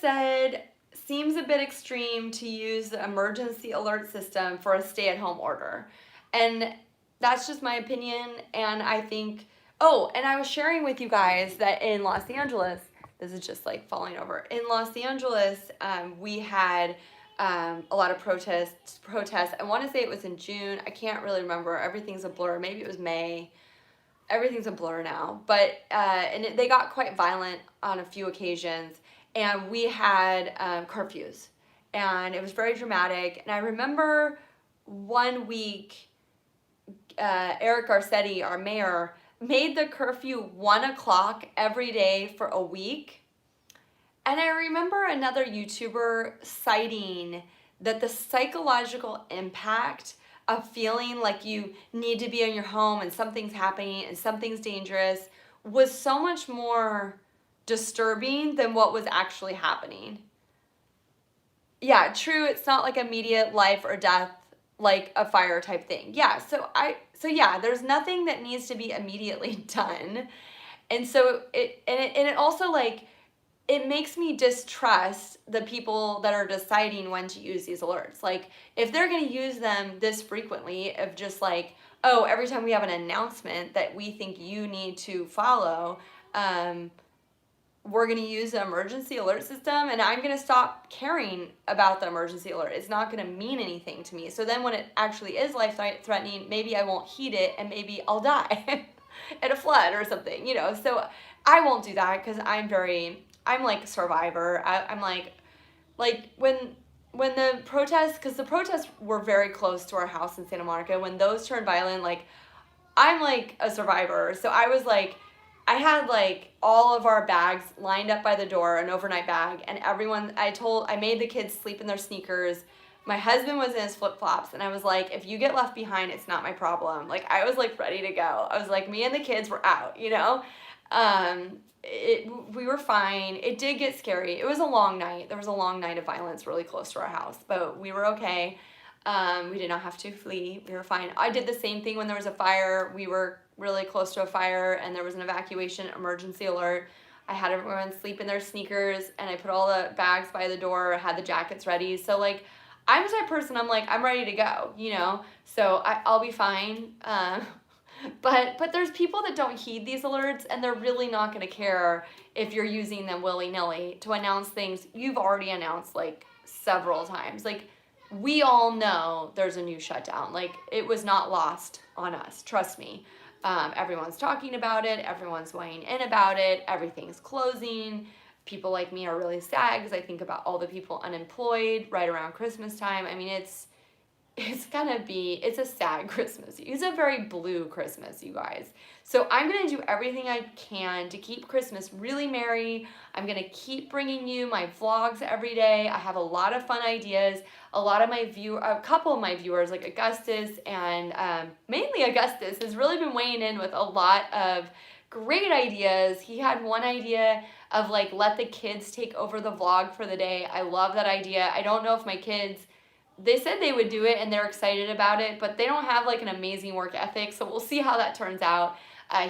said, seems a bit extreme to use the emergency alert system for a stay-at-home order. And that's just my opinion. And I think, and I was sharing with you guys that in Los Angeles, this is just like falling over. In Los Angeles, we had a lot of protests. I want to say it was in June. I can't really remember. Everything's a blur. Maybe it was May. Everything's a blur now. But they got quite violent on a few occasions. And we had curfews. And it was very dramatic. And I remember one week, Eric Garcetti, our mayor, made the curfew 1 o'clock every day for a week. And I remember another YouTuber citing that the psychological impact of feeling like you need to be in your home and something's happening and something's dangerous was so much more disturbing than what was actually happening. Yeah, true, it's not like immediate life or death, like a fire type thing. Yeah, so there's nothing that needs to be immediately done. And so it also, like, it makes me distrust the people that are deciding when to use these alerts. Like, if they're going to use them this frequently, of just like, oh, every time we have an announcement that we think you need to follow, we're going to use the emergency alert system, and I'm going to stop caring about the emergency alert. It's not going to mean anything to me. So then when it actually is life-threatening, maybe I won't heed it, and maybe I'll die in a flood or something, So I won't do that because I'm like a survivor. I'm like when the protests, because the protests were very close to our house in Santa Monica, when those turned violent, like, I'm like a survivor. So I was like, I had like all of our bags lined up by the door, an overnight bag, and everyone, I made the kids sleep in their sneakers. My husband was in his flip-flops, and I was like, if you get left behind, it's not my problem. Like, I was like ready to go. I was like, me and the kids were out, we were fine. It did get scary. It was a long night. There was a long night of violence really close to our house, but we were okay. We did not have to flee. We were fine. I did the same thing when there was a fire. We were really close to a fire, and there was an evacuation emergency alert. I had everyone sleep in their sneakers, and I put all the bags by the door, had the jackets ready. So, like, I'm the type of person, I'm like, I'm ready to go, So I'll be fine. But there's people that don't heed these alerts, and they're really not going to care if you're using them willy-nilly to announce things you've already announced, like, several times. Like, we all know there's a new shutdown. Like, it was not lost on us. Trust me. Everyone's talking about it. Everyone's weighing in about it. Everything's closing. People like me are really sad because I think about all the people unemployed right around Christmas time. I mean, it's a sad Christmas. It's a very blue Christmas, you guys. So I'm going to do everything I can to keep Christmas really merry. I'm going to keep bringing you my vlogs every day. I have a lot of fun ideas. A couple of my viewers, like Augustus and mainly Augustus, has really been weighing in with a lot of great ideas. He had one idea of, like, let the kids take over the vlog for the day. I love that idea. I don't know if my kids, they said they would do it and they're excited about it, but they don't have like an amazing work ethic, so we'll see how that turns out.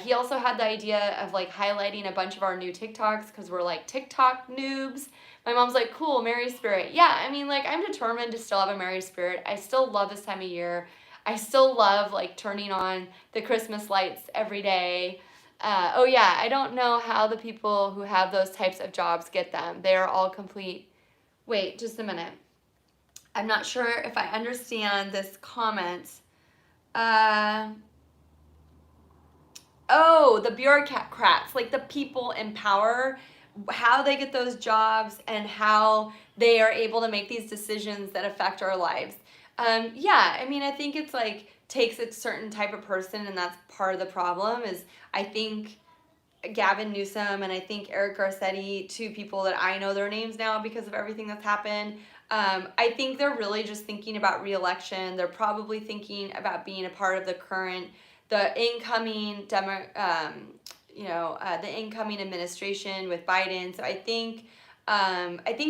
He also had the idea of like highlighting a bunch of our new TikToks because we're like TikTok noobs. My mom's like, cool, merry spirit. Yeah, I mean, like, I'm determined to still have a merry spirit. I still love this time of year. I still love like turning on the Christmas lights every day. Oh yeah, I don't know how the people who have those types of jobs get them. They are all complete. Wait, just a minute. I'm not sure if I understand this comment. Uh, oh, the bureaucrats, like the people in power, how they get those jobs and how they are able to make these decisions that affect our lives. Yeah, I mean, I think it's like takes a certain type of person, and that's part of the problem. Is I think Gavin Newsom and I think Eric Garcetti, two people that I know their names now because of everything that's happened. I think they're really just thinking about reelection. They're probably thinking about being a part of the incoming the incoming administration with Biden. So I think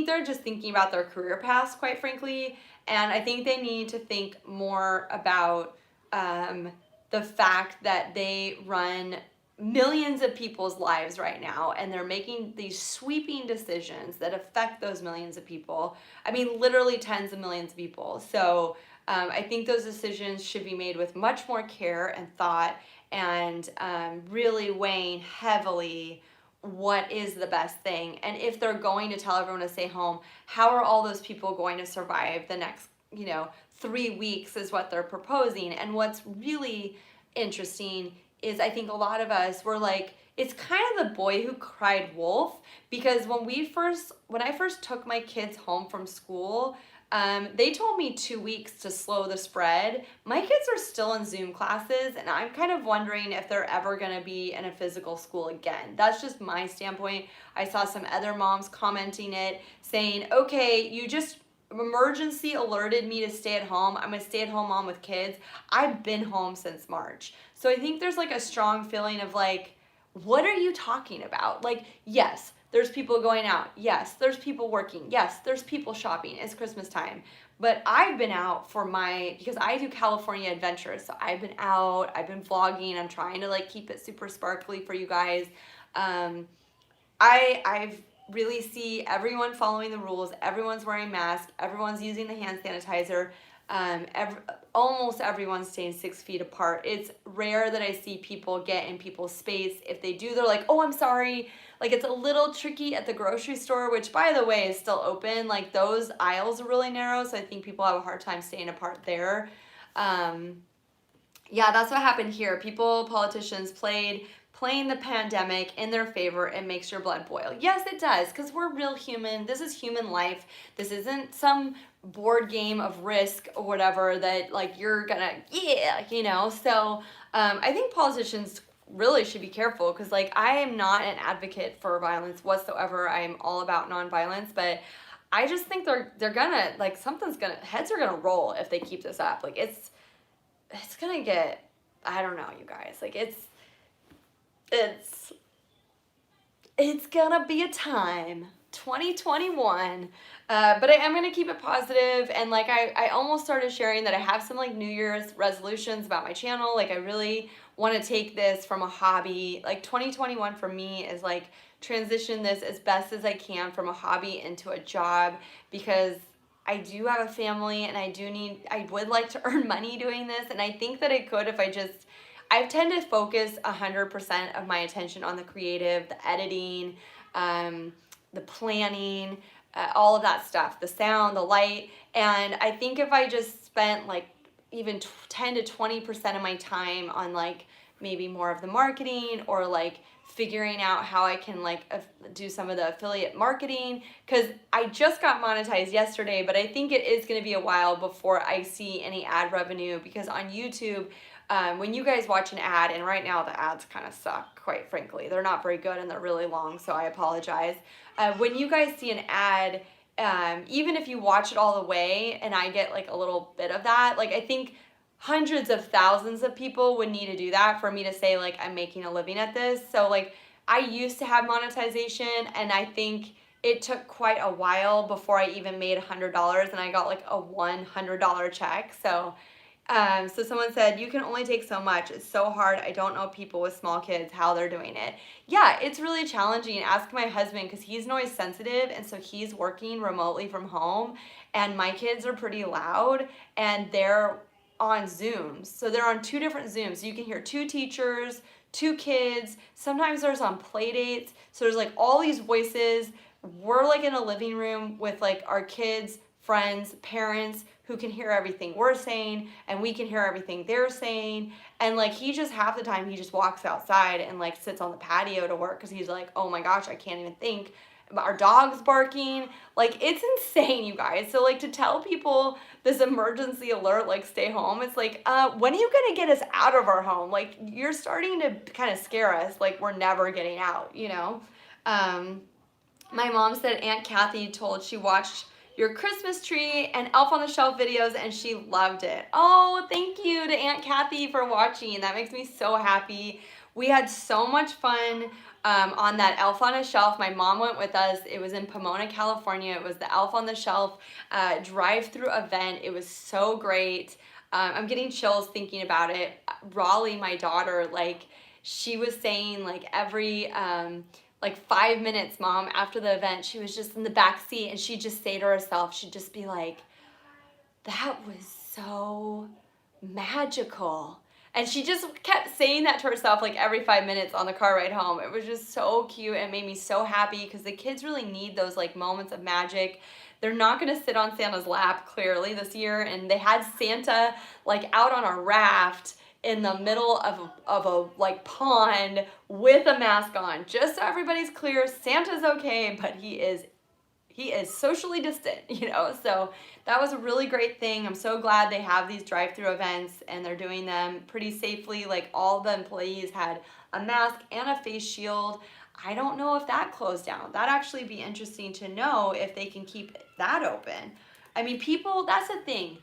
they're just thinking about their career paths, quite frankly, and I think they need to think more about the fact that they run millions of people's lives right now, and they're making these sweeping decisions that affect those millions of people. I mean, literally tens of millions of people. So I think those decisions should be made with much more care and thought, and really weighing heavily what is the best thing. And if they're going to tell everyone to stay home, how are all those people going to survive the next, 3 weeks is what they're proposing. And what's really interesting is I think a lot of us were like, it's kind of the boy who cried wolf, because when I first took my kids home from school, they told me 2 weeks to slow the spread. My kids are still in Zoom classes, and I'm kind of wondering if they're ever going to be in a physical school again. That's just my standpoint. I saw some other moms commenting it, saying, okay, you just emergency alerted me to stay at home. I'm a stay-at-home mom with kids. I've been home since March. So I think there's like a strong feeling of like, what are you talking about? Like, yes, there's people going out. Yes, there's people working. Yes, there's people shopping. It's Christmas time. But I've been out because I do California adventures. So I've been out, I've been vlogging. I'm trying to like keep it super sparkly for you guys. I've really see everyone following the rules. Everyone's wearing masks. Everyone's using the hand sanitizer. Almost everyone's staying 6 feet apart. It's rare that I see people get in people's space. If they do, they're like, oh, I'm sorry. Like, it's a little tricky at the grocery store, which, by the way, is still open. Like, those aisles are really narrow, so I think people have a hard time staying apart there. Yeah, that's what happened here. Politicians playing the pandemic in their favor. It makes your blood boil. Yes, it does, because we're real human. This is human life. This isn't some board game of Risk or whatever that like you're gonna So I think politicians really should be careful, because like I am not an advocate for violence whatsoever. I am all about nonviolence, but I just think they're gonna like heads are gonna roll if they keep this up. Like it's gonna get, I don't know, you guys. Like it's gonna be a time. 2021. But I am gonna keep it positive, and like I almost started sharing that I have some like New Year's resolutions about my channel. Like I really want to take this from a hobby. Like 2021 for me is like transition this as best as I can from a hobby into a job, because I do have a family and I would like to earn money doing this, and I think that I could if I tend to focus 100% of my attention on the creative, the editing, the planning, all of that stuff, the sound, the light. And I think if I just spent like even 10 to 20% of my time on like maybe more of the marketing, or like figuring out how I can like do some of the affiliate marketing, because I just got monetized yesterday, but I think it is going to be a while before I see any ad revenue, because on YouTube, when you guys watch an ad, and right now the ads kind of suck, quite frankly. They're not very good and they're really long, so I apologize. When you guys see an ad, even if you watch it all the way and I get like a little bit of that, like I think hundreds of thousands of people would need to do that for me to say like I'm making a living at this. So like I used to have monetization, and I think it took quite a while before I even made $100, and I got like a $100 check. So someone said, you can only take so much. It's so hard. I don't know people with small kids, how they're doing it. Yeah, it's really challenging. Ask my husband, because he's noise sensitive, and so he's working remotely from home, and my kids are pretty loud, and they're on Zooms. So they're on two different Zooms. You can hear two teachers, 2 kids. Sometimes there's on play dates. So there's like all these voices. We're like in a living room with like our kids, friends, parents who can hear everything we're saying, and we can hear everything they're saying. And like he just half the time he just walks outside and like sits on the patio to work because he's like, oh my gosh, I can't even think. Our dog's barking. Like it's insane, you guys. So like to tell people this emergency alert, like stay home, it's like, when are you gonna get us out of our home? Like you're starting to kind of scare us, like we're never getting out, you know? My mom said Aunt Kathy told she watched your Christmas tree and Elf on the Shelf videos and she loved it. Oh, thank you to Aunt Kathy for watching. That makes me so happy. We had so much fun on that Elf on a Shelf. My mom went with us. It was in Pomona, California. It was the Elf on the Shelf drive-through event. It was so great. I'm getting chills thinking about it. Raleigh, my daughter, like she was saying like every like 5 minutes, Mom, after the event, she was just in the back seat and she'd just say to herself, she'd just be like, that was so magical. And she just kept saying that to herself like every 5 minutes on the car ride home. It was just so cute and it made me so happy because the kids really need those like moments of magic. They're not going to sit on Santa's lap clearly this year, and they had Santa like out on a raft in the middle of a like pond with a mask on, just so everybody's clear. Santa's okay, but he is socially distant, you know. So that was a really great thing. I'm so glad they have these drive-through events and they're doing them pretty safely. Like all the employees had a mask and a face shield. I don't know if that closed down. That'd actually be interesting to know if they can keep that open. I mean, people, that's the thing.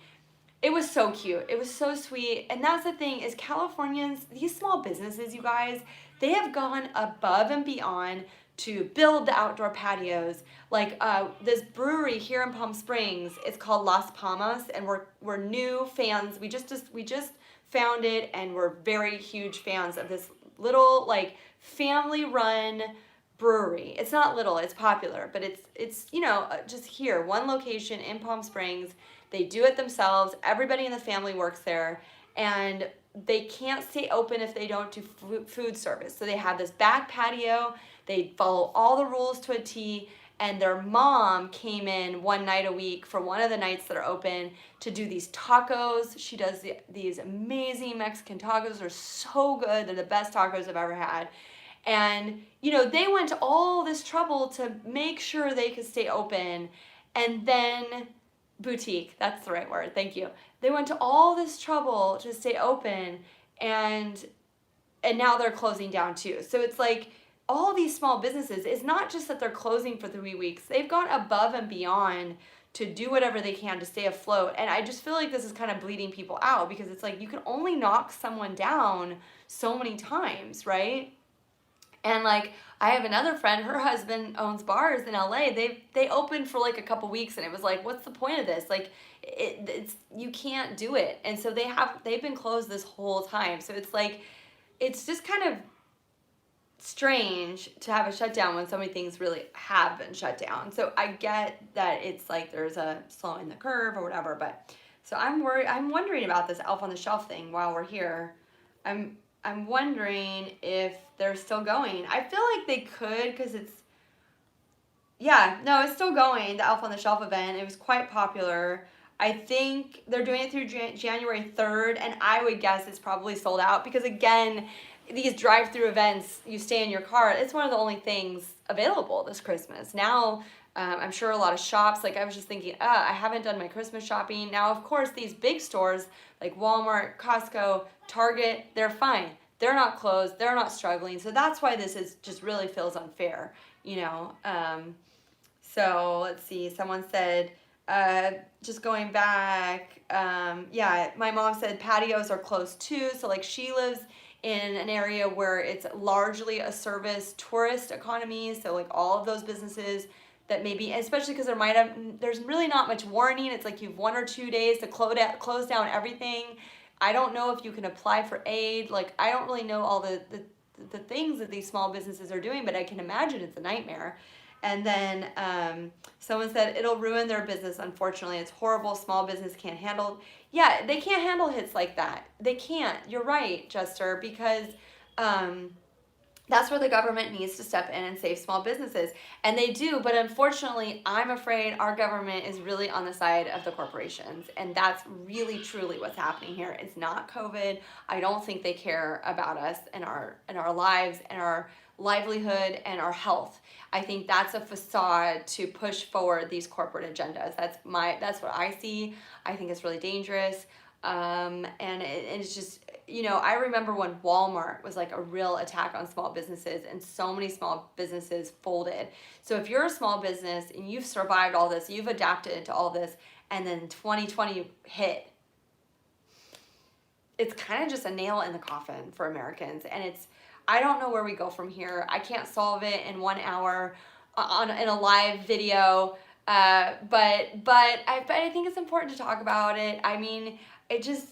It was so cute. It was so sweet. And that's the thing is Californians, these small businesses, you guys, they have gone above and beyond to build the outdoor patios. Like this brewery here in Palm Springs, it's called Las Palmas, and we're new fans. We just found it, and we're very huge fans of this little like family-run brewery. It's not little, it's popular, but it's you know, just here, one location in Palm Springs. They do it themselves. Everybody in the family works there, and they can't stay open if they don't do food service. So they have this back patio. They follow all the rules to a T, and their mom came in one night a week for one of the nights that are open to do these tacos. She does these amazing Mexican tacos. They're so good. They're the best tacos I've ever had. And, you know, they went to all this trouble to make sure they could stay open. And then boutique, that's the right word, thank you. They went to all this trouble to stay open, and now they're closing down too. So it's like all these small businesses, it's not just that they're closing for 3 weeks. They've gone above and beyond to do whatever they can to stay afloat. And I just feel like this is kind of bleeding people out, because it's like you can only knock someone down so many times, right? And like I have another friend, her husband owns bars in LA. They opened for like a couple weeks, and it was like, what's the point of this? Like it's you can't do it. And so they've been closed this whole time. So it's like it's just kind of strange to have a shutdown when so many things really have been shut down. So I get that it's like there's a slowing the curve or whatever, but so I'm wondering about this Elf on the Shelf thing while we're here. I'm wondering if they're still going. I feel like they could, because it's still going, the Elf on the Shelf event. It was quite popular. I think they're doing it through January 3rd, and I would guess it's probably sold out, because again, these drive-through events, you stay in your car, it's one of the only things available this Christmas. Now, I'm sure a lot of shops, like I was just thinking, I haven't done my Christmas shopping. Now, of course, these big stores like Walmart, Costco, Target, they're fine. They're not closed. They're not struggling. So that's why this is just really feels unfair, you know. So let's see. Someone said, just going back, my mom said patios are closed too. So like she lives in an area where it's largely a service tourist economy. So like all of those businesses that maybe, especially because there's really not much warning. It's like you have 1 or 2 days to close down everything. I don't know if you can apply for aid. Like I don't really know all the things that these small businesses are doing, but I can imagine it's a nightmare. And then someone said it'll ruin their business. Unfortunately, it's horrible. Small business can't handle. Yeah, they can't handle hits like that. They can't. You're right, Jester, because That's where the government needs to step in and save small businesses. And they do, but unfortunately, I'm afraid our government is really on the side of the corporations. And that's really truly what's happening here. It's not COVID. I don't think they care about us and our lives and our livelihood and our health. I think that's a facade to push forward these corporate agendas. That's what I see. I think it's really dangerous. And it's just, I remember when Walmart was like a real attack on small businesses and so many small businesses folded. So if you're a small business and you've survived all this, you've adapted to all this, and then 2020 hit, it's kind of just a nail in the coffin for Americans. And I don't know where we go from here. I can't solve it in 1 hour in a live video. But I think it's important to talk about it. I mean,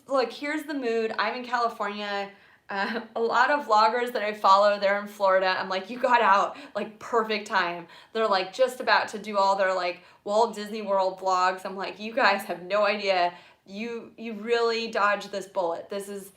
look, here's the mood. I'm in California. A lot of vloggers that I follow, they're in Florida. I'm like, you got out, like, perfect time. They're like just about to do all their like Walt Disney World vlogs. I'm like, you guys have no idea. You really dodged this bullet. This is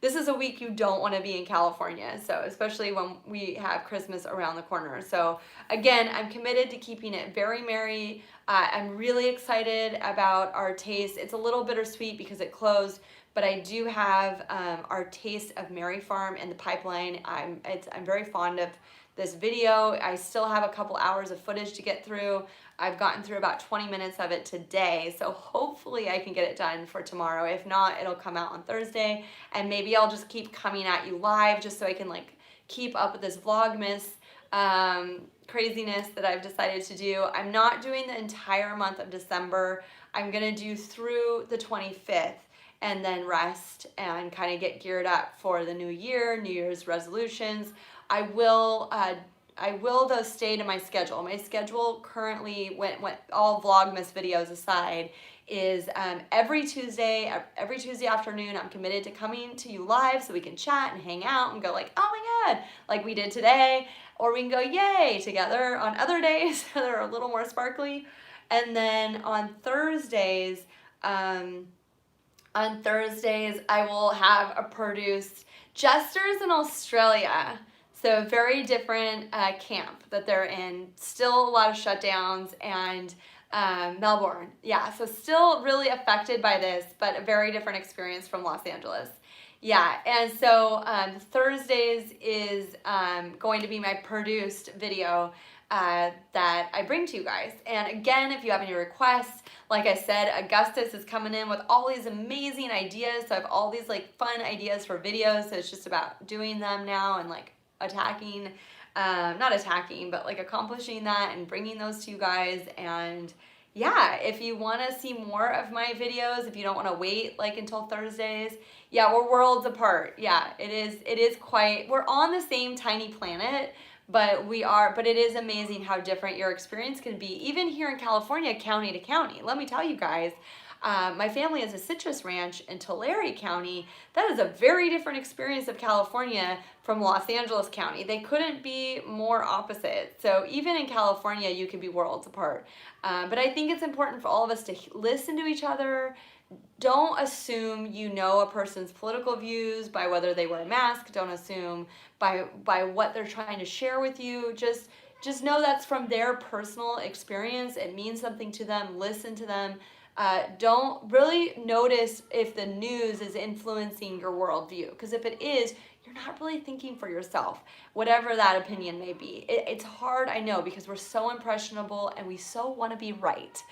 this is a week you don't want to be in California. So especially when we have Christmas around the corner. So again, I'm committed to keeping it very merry. I'm really excited about our taste. It's a little bittersweet because it closed, but I do have our Taste of Mary Farm in the pipeline. I'm very fond of this video. I still have a couple hours of footage to get through. I've gotten through about 20 minutes of it today, so hopefully I can get it done for tomorrow. If not, it'll come out on Thursday, and maybe I'll just keep coming at you live just so I can like keep up with this Vlogmas craziness that I've decided to do. I'm not doing the entire month of December. I'm gonna do through the 25th and then rest and kind of get geared up for the new year, New Year's resolutions. I will though stay to my schedule. My schedule currently, when all Vlogmas videos aside, is every Tuesday afternoon. I'm committed to coming to you live so we can chat and hang out and go like, oh my God, like we did today, or we can go yay together on other days that are a little more sparkly. And then on Thursdays, I will have a produced Jesters in Australia. So very different camp that they're in. Still a lot of shutdowns, and Melbourne. Yeah, so still really affected by this, but a very different experience from Los Angeles. Yeah, and so Thursdays is going to be my produced video that I bring to you guys. And again, if you have any requests, like I said, Augustus is coming in with all these amazing ideas. So I have all these like fun ideas for videos. So it's just about doing them now and like not attacking, but like accomplishing that and bringing those to you guys. And yeah, if you want to see more of my videos, if you don't want to wait like until Thursdays, yeah, we're worlds apart. Yeah, it is quite, we're on the same tiny planet, but it is amazing how different your experience can be, even here in California, county to county. Let me tell you guys, my family has a citrus ranch in Tulare County. That is a very different experience of California from Los Angeles County. They couldn't be more opposite. So even in California, you can be worlds apart. But I think it's important for all of us to listen to each other. Don't assume you know a person's political views by whether they wear a mask. Don't assume by what they're trying to share with you. Just know that's from their personal experience. It means something to them. Listen to them. Don't really notice if the news is influencing your worldview, because if it is, you're not really thinking for yourself, whatever that opinion may be. It's hard, I know, because we're so impressionable and we so want to be right.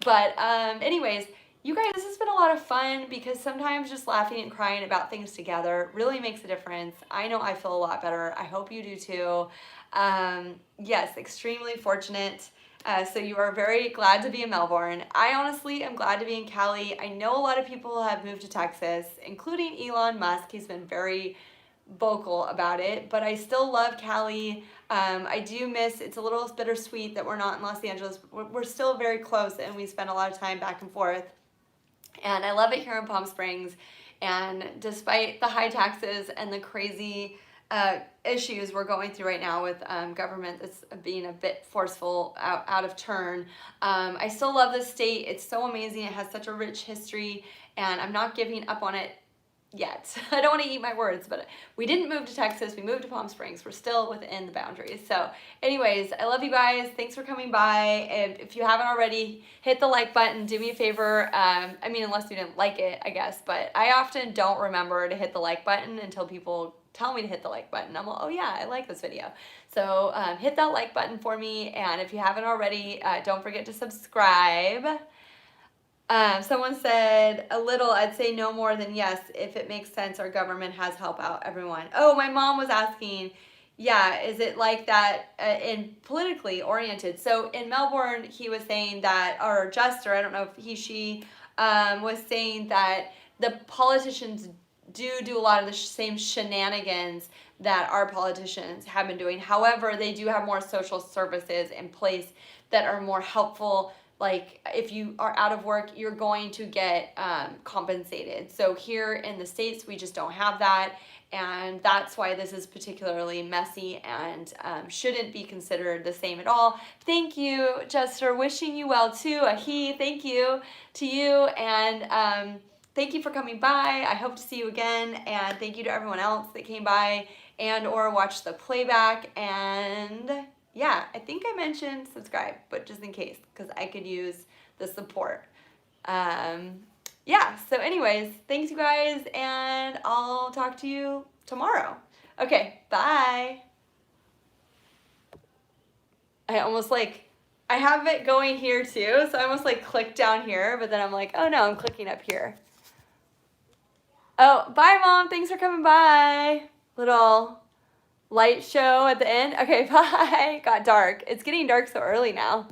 But anyways, you guys, this has been a lot of fun because sometimes just laughing and crying about things together really makes a difference. I know I feel a lot better. I hope you do too. Yes, extremely fortunate. So you are very glad to be in Melbourne. I honestly am glad to be in Cali. I know a lot of people have moved to Texas, including Elon Musk. He's been very vocal about it, but I still love Cali. I do miss, it's a little bittersweet that we're not in Los Angeles. We're still very close and we spend a lot of time back and forth. And I love it here in Palm Springs. And despite the high taxes and the crazy issues we're going through right now with government that's being a bit forceful, out of turn, I still love this state. It's so amazing. It has such a rich history, and I'm not giving up on it yet. I don't want to eat my words, but we didn't move to Texas. We moved to Palm Springs. We're still within the boundaries. So anyways, I love you guys. Thanks for coming by. And if you haven't already, hit the like button. Do me a favor. I mean, unless you didn't like it, I guess. But I often don't remember to hit the like button until people tell me to hit the like button. I'm like, oh yeah, I like this video. So hit that like button for me. And if you haven't already, don't forget to subscribe. Someone said a little, I'd say no more than yes, if it makes sense, our government has help out everyone. Oh, my mom was asking, yeah, is it like that in politically oriented? So in Melbourne, he was saying that, or Jester, I don't know if he, she, was saying that the politicians do a lot of the same shenanigans that our politicians have been doing. However, they do have more social services in place that are more helpful. Like if you are out of work, you're going to get compensated. So here in the States, we just don't have that. And that's why this is particularly messy and shouldn't be considered the same at all. Thank you, Jester. Wishing you well too. Thank you to you. And thank you for coming by. I hope to see you again. And thank you to everyone else that came by and or watched the playback. And yeah, I think I mentioned subscribe, but just in case, because I could use the support. Yeah, so anyways, thanks you guys, and I'll talk to you tomorrow. Okay, bye. I have it going here too, so I almost like click down here, but then I'm like, oh no, I'm clicking up here. Oh, bye Mom, thanks for coming by. Little light show at the end. Okay, bye. Got dark. It's getting dark so early now.